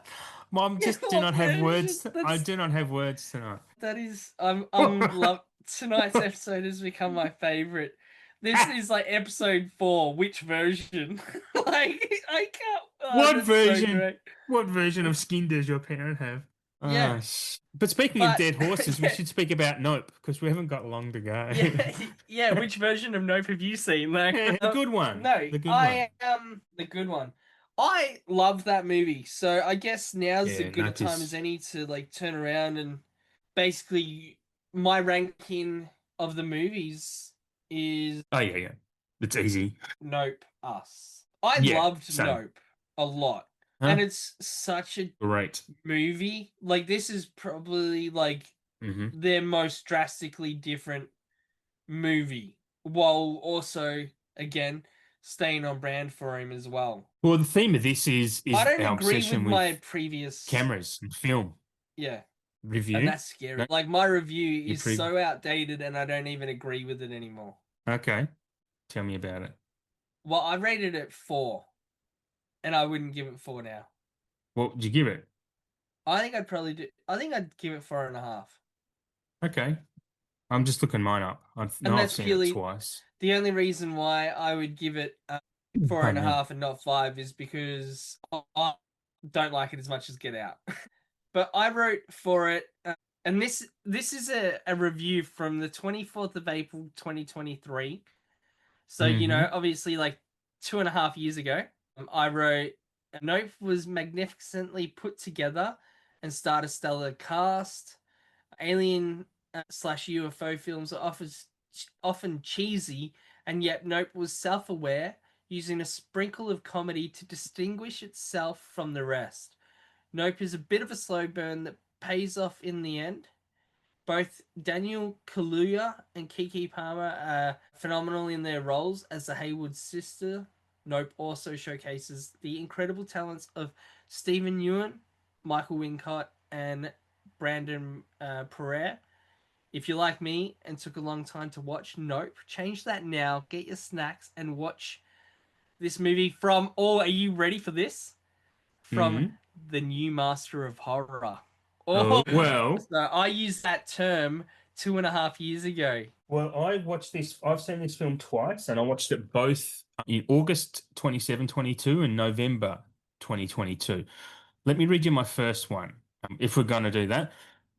Mom, just do What not have version? words. I do not have words tonight. That is I'm love tonight's episode has become my favorite. This is like episode 4, which version? Like I can't What that's so version? great. What version of skin does your parent have? Yeah. But speaking of But dead horses, we yeah, should speak about Nope because we haven't got long to go. yeah, yeah. Which version of Nope have you seen? Like, Yeah, the good one. no, The good one. I am the good one. I love that movie, so I guess now's as Yeah, good a Nope time as is. any to like turn around and basically my ranking of the movies is Oh yeah, yeah. It's easy. Nope Us. I Yeah, loved same. Nope a lot, and Huh? it's such a Great. movie. Like this is probably like Hmm. their most drastically different movie, while also again staying on brand for him as well. Well, the theme of this I is don't our agree with obsession my with previous, cameras and film yeah, and review. that's scary. No, Like my review you is pre. so outdated, and I don't even agree with it anymore. Okay, tell me about it. Well, I rated it 4, and I wouldn't give it 4 now. What would you give it? I think I'd probably do. I think I'd give it 4.5, Okay, I'm just looking mine up. I and know I've that's seen it purely twice. the only reason why I would give it four and Pardon a me. half and not 5 is because I don't like it as much as Get Out. But I wrote for it, and this is a review from the 24th of April 2023. So Hmm. obviously like 2.5 years ago, I wrote, Nope was magnificently put together and starred a stellar cast. Alien slash UFO films are often cheesy, and yet Nope was self-aware, using a sprinkle of comedy to distinguish itself from the rest. Nope is a bit of a slow burn that pays off in the end. Both Daniel Kaluuya and Kiki Palmer are phenomenal in their roles as the Hayward sister. Nope also showcases the incredible talents of Stephen Ewan, Michael Wincott, and Brandon Pereira. If you're like me and took a long time to watch, nope, change that now. Get your snacks and watch this movie from. Oh, are you ready for this? From Mm. the new master of horror. Oh, Oh, well. so I used that term 2.5 years ago. Well, I've seen this film twice, and I watched it both in August 22 and November 2022. Let me read you my first one, if we're going to do that.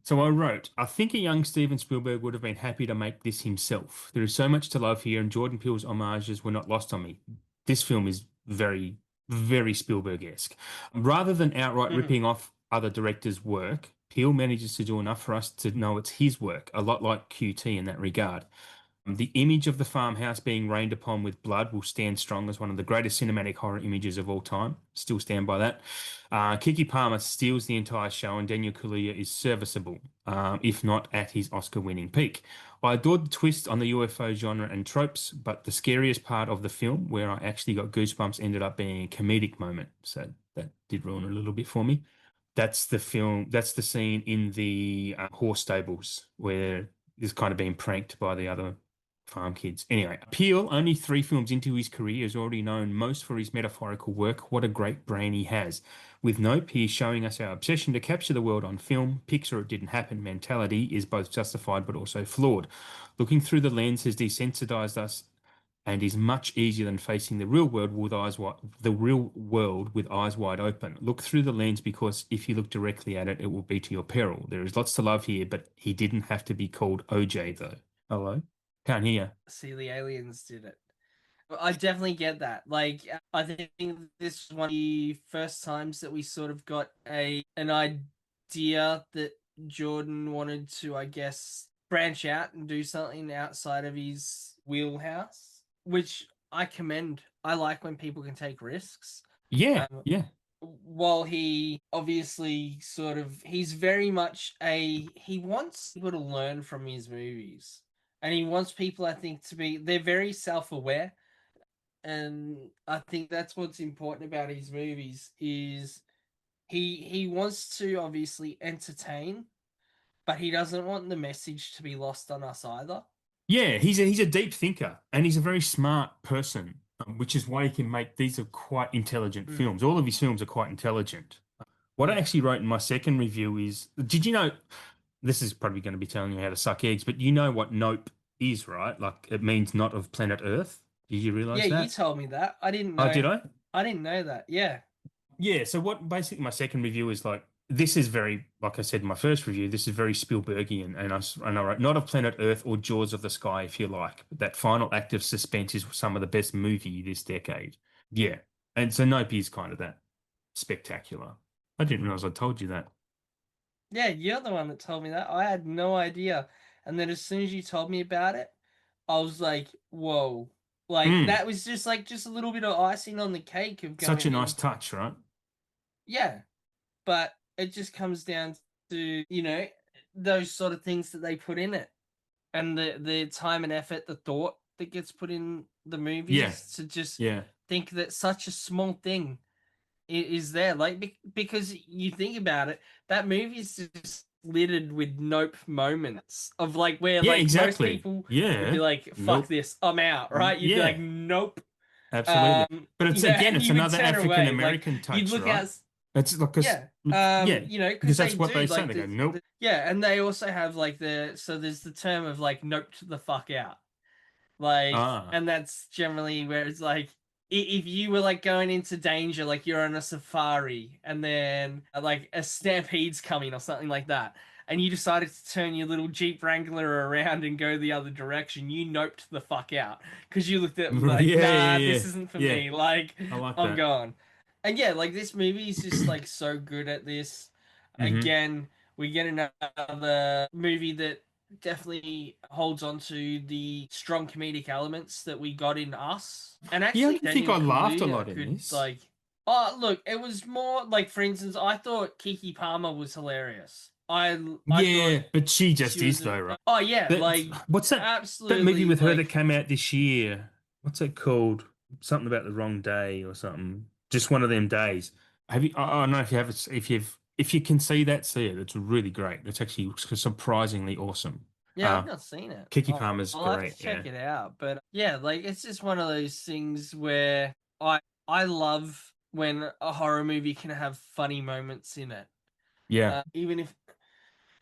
So I wrote, I think a young Steven Spielberg would have been happy to make this himself. There is so much to love here, and Jordan Peele's homages were not lost on me. This film is very, very Spielberg-esque. Rather than outright Mhm. ripping off other directors' work, Peele manages to do enough for us to know it's his work, a lot like QT in that regard. The image of the farmhouse being rained upon with blood will stand strong as one of the greatest cinematic horror images of all time. Still stand by that. Kiki Palmer steals the entire show, and Daniel Kaluuya is serviceable, if not at his Oscar-winning peak. I adored the twist on the UFO genre and tropes, but the scariest part of the film, where I actually got goosebumps, ended up being a comedic moment. So that did ruin it a little bit for me. That's the film. That's the scene in the horse stables where he's kind of being pranked by the other farm kids. Anyway, Peele, only 3 films into his career, is already known most for his metaphorical work. What a great brain he has. With Nope, he is showing us our obsession to capture the world on film. Pixar, it didn't happen mentality is both justified but also flawed. Looking through the lens has desensitized us and is much easier than facing the real world with eyes wide open. Look through the lens because if you look directly at it, it will be to your peril. There is lots to love here, but he didn't have to be called OJ though. Hello? Can't hear. See, the aliens did it. I definitely get that. Like, I think this was one of the first times that we sort of got a an idea that Jordan wanted to, I guess, branch out and do something outside of his wheelhouse, which I commend. I like when people can take risks. Yeah, Um, yeah. while he obviously sort of he's very much he wants people to learn from his movies, and he wants people, I think, to be they're very self-aware, and I think that's what's important about his movies is he wants to obviously entertain, but he doesn't want the message to be lost on us either. Yeah, he's a deep thinker and he's a very smart person, which is why he can make these are quite intelligent Mm, films. All of his films are quite intelligent. What I yeah. actually wrote in my second review is, did you know, this is probably going to be telling you how to suck eggs, but you know what nope is, right? Like it means not of planet Earth. Did you Yeah, realize you that? told me that. I didn't Oh, know. did I? I didn't know that. Yeah. Yeah, so what basically my second review is like this is very like I said in my first review, this is very Spielbergian and I wrote not of planet Earth or Jaws of the Sky if you like. But that final act of suspense is some of the best movie this decade. Yeah. And so Nope is kind of that spectacular. I didn't realize I told you that. Yeah, you're the one that told me that. I had no idea. And then as soon as you told me about it, I was like, whoa. Like Mm, that was just like just a little bit of icing on the cake of such a nice going, touch, right? yeah. But it just comes down to, those sort of things that they put in it. And the time and effort, the thought that gets put in the Yeah. movies to just Yeah. think that such a small thing is there. Like because you think about it, that movie is just littered with nope moments of like where Yeah, like most exactly. people would be Yeah. like, fuck Nope. this, I'm out, right? You'd be like, Yeah. nope. Absolutely. But it's again, And it's you would another turn African away. Like American you'd touch, look right? out. It's because Yeah. yeah, Because because they that's what do they say. like They go, nope. yeah, and they also have like so there's the term of like nope to the fuck out. Like, Ah. and that's generally where it's like, if you were like going into danger, like you're on a safari and then like a stampede's coming or something like that, and you decided to turn your little Jeep Wrangler around and go the other direction, you noped the fuck out because you looked at it and like, Yeah, yeah, nah, yeah. this isn't for Yeah. me. Like, I like I'm that. gone. And yeah, like this movie is just like so good at this. Hmm. Again, we get another movie that definitely holds on to the strong comedic elements that we got in Us. And Yeah, I actually, don't think Daniel I laughed a Kaluuya lot in could this. like. Oh, look, it was more like, for instance, I thought Kiki Palmer was hilarious. I thought Yeah, but she she just is was. though, right? Oh yeah, That like what's that movie absolutely with her that like. came out this year? What's it called? Something about the wrong day or something. Just one of them days. Have you? I don't know if you have. If you can see that, see it. It's really great. It's actually surprisingly awesome. Yeah, I've not seen it. Kiki Palmer's I'll have to great. check Yeah. it out. But yeah, like it's just one of those things where I love when a horror movie can have funny moments in it. Yeah. Even if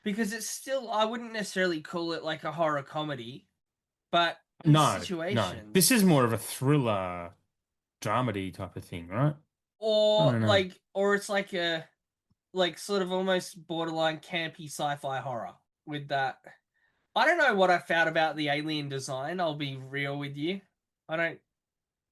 because it's still I wouldn't necessarily call it like a horror comedy, but in No, no. This is more situations of a thriller, dramedy type of thing, right? I or don't know. like or it's like a like sort of almost borderline campy sci-fi horror with that. I don't know what I found about the alien design, I'll be real with you. I don't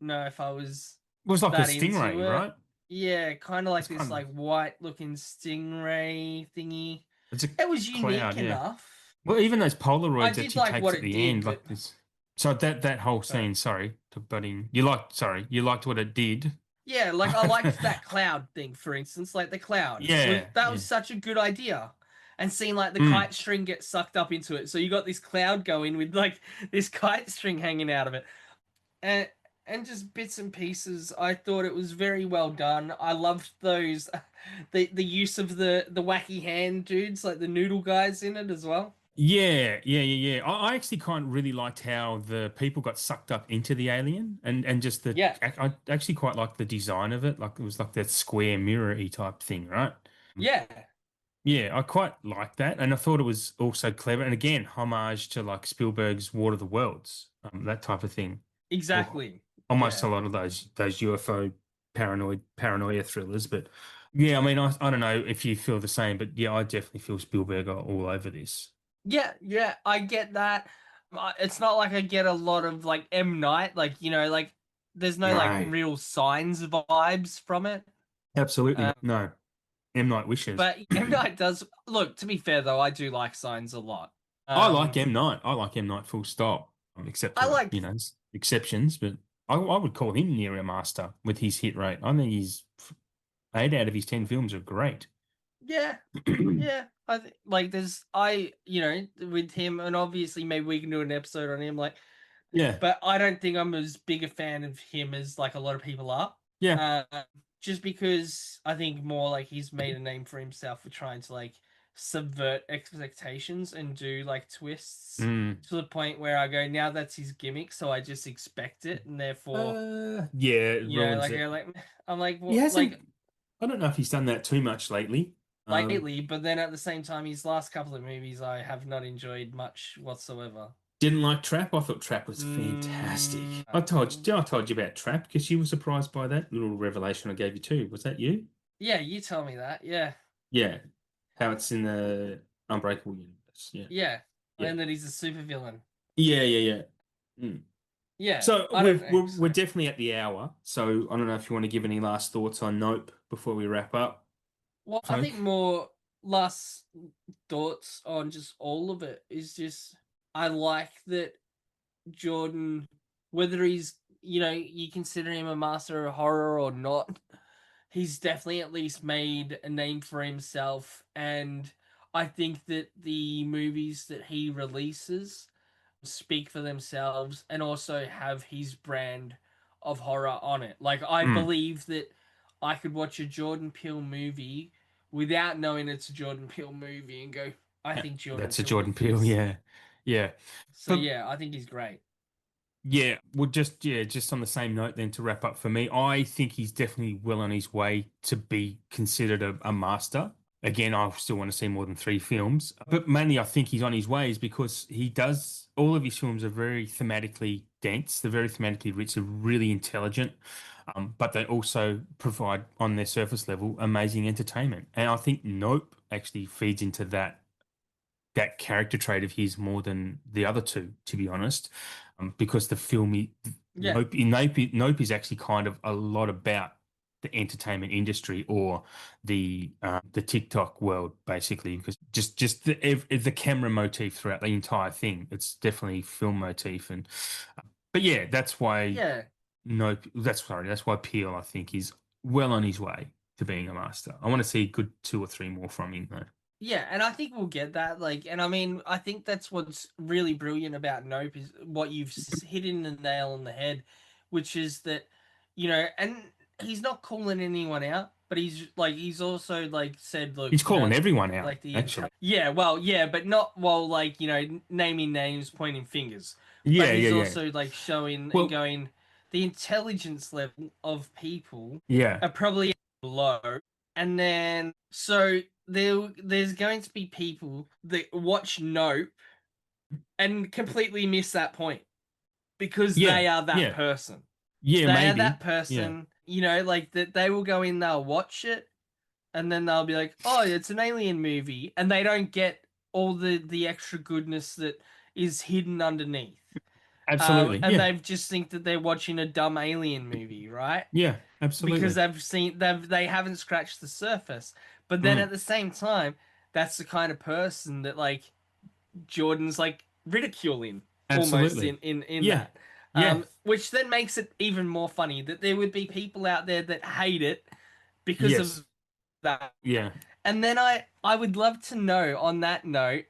know if I was It was like a that into stingray, it. right? Yeah, kind of It's like this kind of like white looking stingray thingy. it's a It was cloud, unique yeah. enough. Well, even those I Polaroids that did she like takes what at it the did, end, but like this. So that whole sorry. scene, sorry to butt in. You liked, sorry, you liked what it did. Yeah, like I liked that cloud thing, for instance. Like the cloud was Yeah, that yeah. was such a good idea, and seeing like the Mm. kite string get sucked up into it. So you got this cloud going with like this kite string hanging out of it, and just bits and pieces. I thought it was very well done. I loved those, the use of the wacky hand dudes, like the noodle guys in it as well. Yeah, yeah, yeah, yeah. I actually kind of really liked how the people got sucked up into the alien and just Yeah, I actually quite liked the design of it. Like it was like that square mirror-y type thing, right? yeah, Yeah, I quite liked that. And I thought it was also clever. And again, homage to like Spielberg's War of the Worlds, that type of thing. Or exactly. almost a Yeah. lot of those UFO paranoia thrillers. But yeah, I mean, I don't know if you feel the same, but yeah, I definitely feel Spielberg are all over this. Yeah, yeah, I get that. It's not like I get a lot of like M. Night, like like there's no like No, real signs vibes from it. absolutely Um, not. No. M. Night Wishes. but M. Night does look. To be fair though, I do like signs a lot. I like Um, M. Night. I like M. Night full stop, except I for, like exceptions, but I would call him near a master with his hit rate. I think he's 8 out of his 10 films are great. yeah, yeah. I think like there's I with him, and obviously maybe we can do an episode on him. Like, Yeah, but I don't think I'm as big a fan of him as like a lot of people are. yeah. Uh, just because I think more like he's made a name for himself for trying to like subvert expectations and do like twists Mm. to the point where I go, now that's his gimmick, so I just expect it, and therefore, Yeah, it ruins like it. I'm like, He what, hasn't, like I don't know if he's done that too much lately. Um, lately, but then at the same time, his last couple of movies I have not enjoyed much whatsoever. didn't like Trap. I thought Trap was fantastic. Mm, I told you about Trap because you were surprised by that little revelation I gave you too. Was that you? yeah, you tell me that. Yeah, Yeah. How it's in the Unbreakable universe. Yeah. yeah, Yeah. and that he's a super villain. Yeah, yeah, yeah. Mm. Yeah, So I don't know. we're definitely at the hour. So I don't know if you want to give any last thoughts on Nope before we wrap up, Well, I folk. think more last thoughts on just all of it is just I like that Jordan, whether he's you consider him a master of horror or not, he's definitely at least made a name for himself, and I think that the movies that he releases speak for themselves and also have his brand of horror on it. Like I Mm. believe that I could watch a Jordan Peele movie without knowing it's a Jordan Peele movie and go, I Yeah, think Jordan that's a Peele Jordan did Peele. this. Yeah. Yeah. So But yeah, I think he's great. yeah, well, just on the same note, then to wrap up for me, I think he's definitely well on his way to be considered a master. Again, I still want to see more than 3 films, but mainly I think he's on his way is because he does all of his films are very thematically dense. They're very thematically rich. They're really intelligent, but they also provide on their surface level amazing entertainment. And I think Nope actually feeds into that character trait of his more than the other two, to be honest, because the film Yeah. Nope is actually kind of a lot about the entertainment industry or the TikTok world, basically, because just the camera motif throughout the entire thing, it's definitely film motif, and but yeah, that's why Yeah. that's why Peele, I think, is well on his way to being a master. I want to see a good 2 or 3 more from him though. Yeah, and I think we'll get that. Like, and I mean, I think that's what's really brilliant about Nope is what you've hit in the nail on the head, which is that, and he's not calling anyone out. but he's also like said, look, He's calling everyone out, like the actually. intel. Yeah, well, yeah, but not while like naming names, pointing fingers. But Yeah, yeah, he's yeah. also like showing and Well, going, the intelligence level of people yeah, are probably low, and then so there's going to be people that watch Nope and completely miss that point because yeah, they are that yeah, person. yeah, They are maybe. that Yeah, person, like that they will go in, they'll watch it, and then they'll be like, "Oh, it's an alien movie," and they don't get all the extra goodness that is hidden underneath. absolutely. And Yeah, they just think that they're watching a dumb alien movie, right? yeah, Because absolutely. they haven't scratched the surface. But then Mm, at the same time, that's the kind of person that like Jordan's like ridiculing almost absolutely. in Yeah, that. yeah, Which then makes it even more funny that there would be people out there that hate it because yes, of that. yeah. And then I would love to know on that note,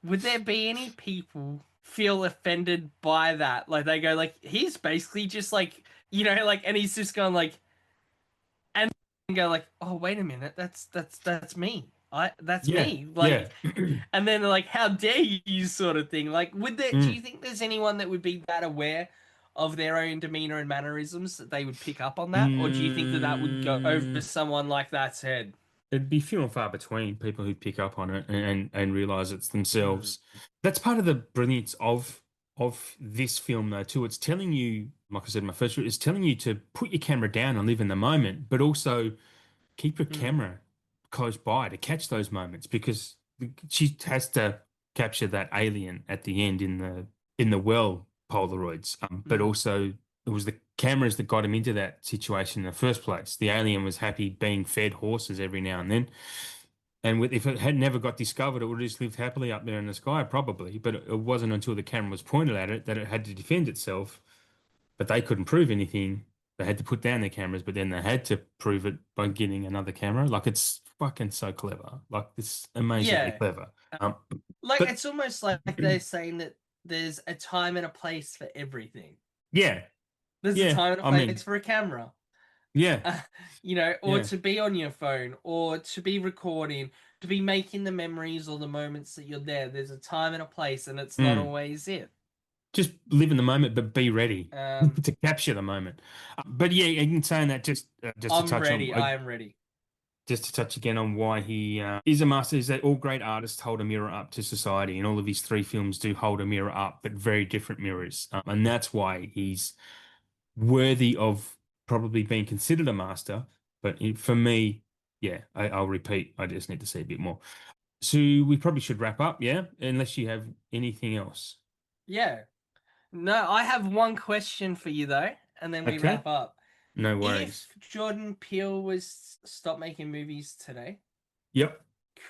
would there be any people feel offended by that? Like they go like he's basically just like like, and he's just going like, and go like, oh wait a minute, that's me. That's Yeah, me. yeah. Like, and then like, how dare you, sort of thing. Like, would there? Do Mm. you think there's anyone that would be that aware of their own demeanor and mannerisms that they would pick up on that, or do you think that that would go over Mm, someone like that's head? it'd be few and far between people who pick up on it and realize it's Mm, themselves. That's part of the brilliance of this film, though, too. It's telling you, like I said, in my first, it's telling you to put your camera down and live in the moment, but also keep your mm, camera close by to catch those moments because she has to capture that alien at the end in the well Polaroids. But mm. also it was the cameras that got him into that situation in the first place. The alien was happy being fed horses every now and then. And if it had never got discovered, it would have just lived happily up there in the sky, probably. But it wasn't until the camera was pointed at it that it had to defend itself, but they couldn't prove anything. They had to put down their cameras, but then they had to prove it by getting another camera. Like it's fucking so clever. Like it's amazingly Yeah. clever. Um, Like but it's almost like they're saying that there's a time and a place for everything. yeah, There's a yeah. time and a I place mean, for a camera. yeah, uh, or yeah. to be on your phone, or to be recording, to be making the memories or the moments that you're there. There's a time and a place, and it's not Mm. always it. Just live in the moment, but be ready Um, to capture the moment. But yeah, in saying that, just to I'm touch on ready. I am ready. just to touch again on why he is a master is that all great artists hold a mirror up to society, and all of his three films do hold a mirror up, but very different mirrors. And that's why he's worthy of probably being considered a master. But for me, yeah, I'll repeat, I just need to see a bit more. So we probably should wrap up, yeah, unless you have anything else. Yeah. No, I have one question for you though, and then we Okay, wrap up. no worries. If Jordan Peele was stop making movies today, Yep.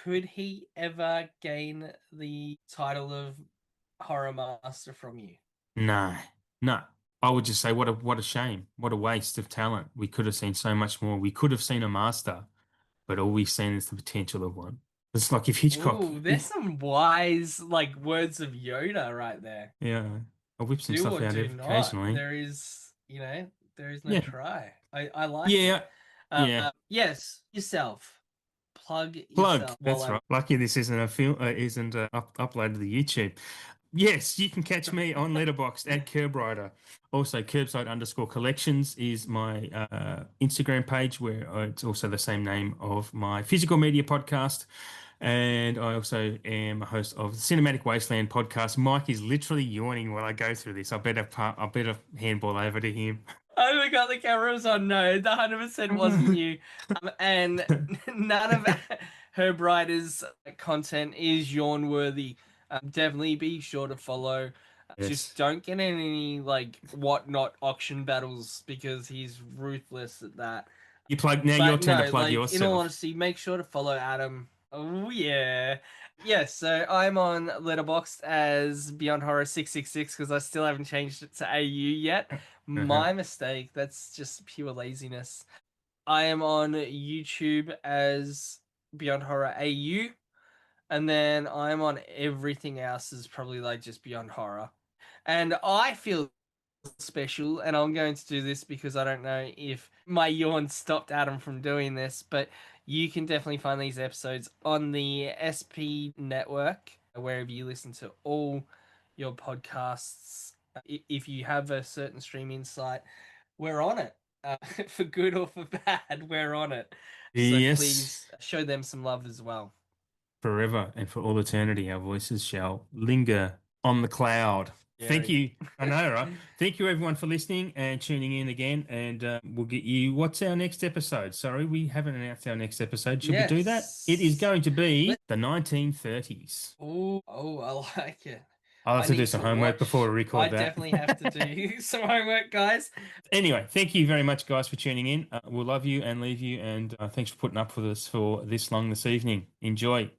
could he ever gain the title of horror master from you? No, no. I would just say what a shame. What a waste of talent. We could have seen so much more. We could have seen a master, but all we've seen is the potential of one. It's like if Hitchcock, Ooh, there's some wise like words of Yoda right there. yeah, I whip some Do stuff or out do not. occasionally. There is, there is no Yeah, try. I like it. yeah, yeah. Yes, yourself. Plug Plug. yourself while That's I'm. right. Lucky this isn't a film, isn't uploaded to YouTube. Yes, you can catch me on Letterboxd at Curbwriter. Also, Curbside_collections is my Instagram page where it's also the same name of my physical media podcast. And I also am a host of the Cinematic Wasteland podcast. Mike is literally yawning while I go through this. I better handball over to him. I forgot the camera was on. No, the 100% wasn't you. And none of Herb Rider's content is yawn worthy. Definitely be sure to follow. Just Yes. don't get in any like whatnot auction battles because he's ruthless at that. You plug now, your But turn to no, plug like in all yourself. honesty, make sure to follow Adam. Oh yeah. Yes, so I'm on Letterboxd as Beyond Horror 666 because I still haven't changed it to AU yet. Uh-huh. My mistake. That's just pure laziness. I am on YouTube as Beyond Horror AU, and then I'm on everything else is probably like just Beyond Horror. And I feel special, and I'm going to do this because I don't know if my yawn stopped Adam from doing this, but you can definitely find these episodes on the SP network, wherever you listen to all your podcasts. If you have a certain streaming site, we're on it. For good or for bad, we're on it. So Yes. please show them some love as well. Forever and for all eternity, our voices shall linger on the cloud. Thank Scary. you. I know, right? Thank you, everyone, for listening and tuning in again. And we'll get you. What's our next episode? Sorry, we haven't announced our next episode. Should we do that? It is Yes. going to be the 1930s. Oh, I like it. I'll have I to do need some to homework before watch. we I record that. definitely have to do some homework, guys. Anyway, thank you very much, guys, for tuning in. We'll love you and leave you. And thanks for putting up with us for this long this evening. Enjoy.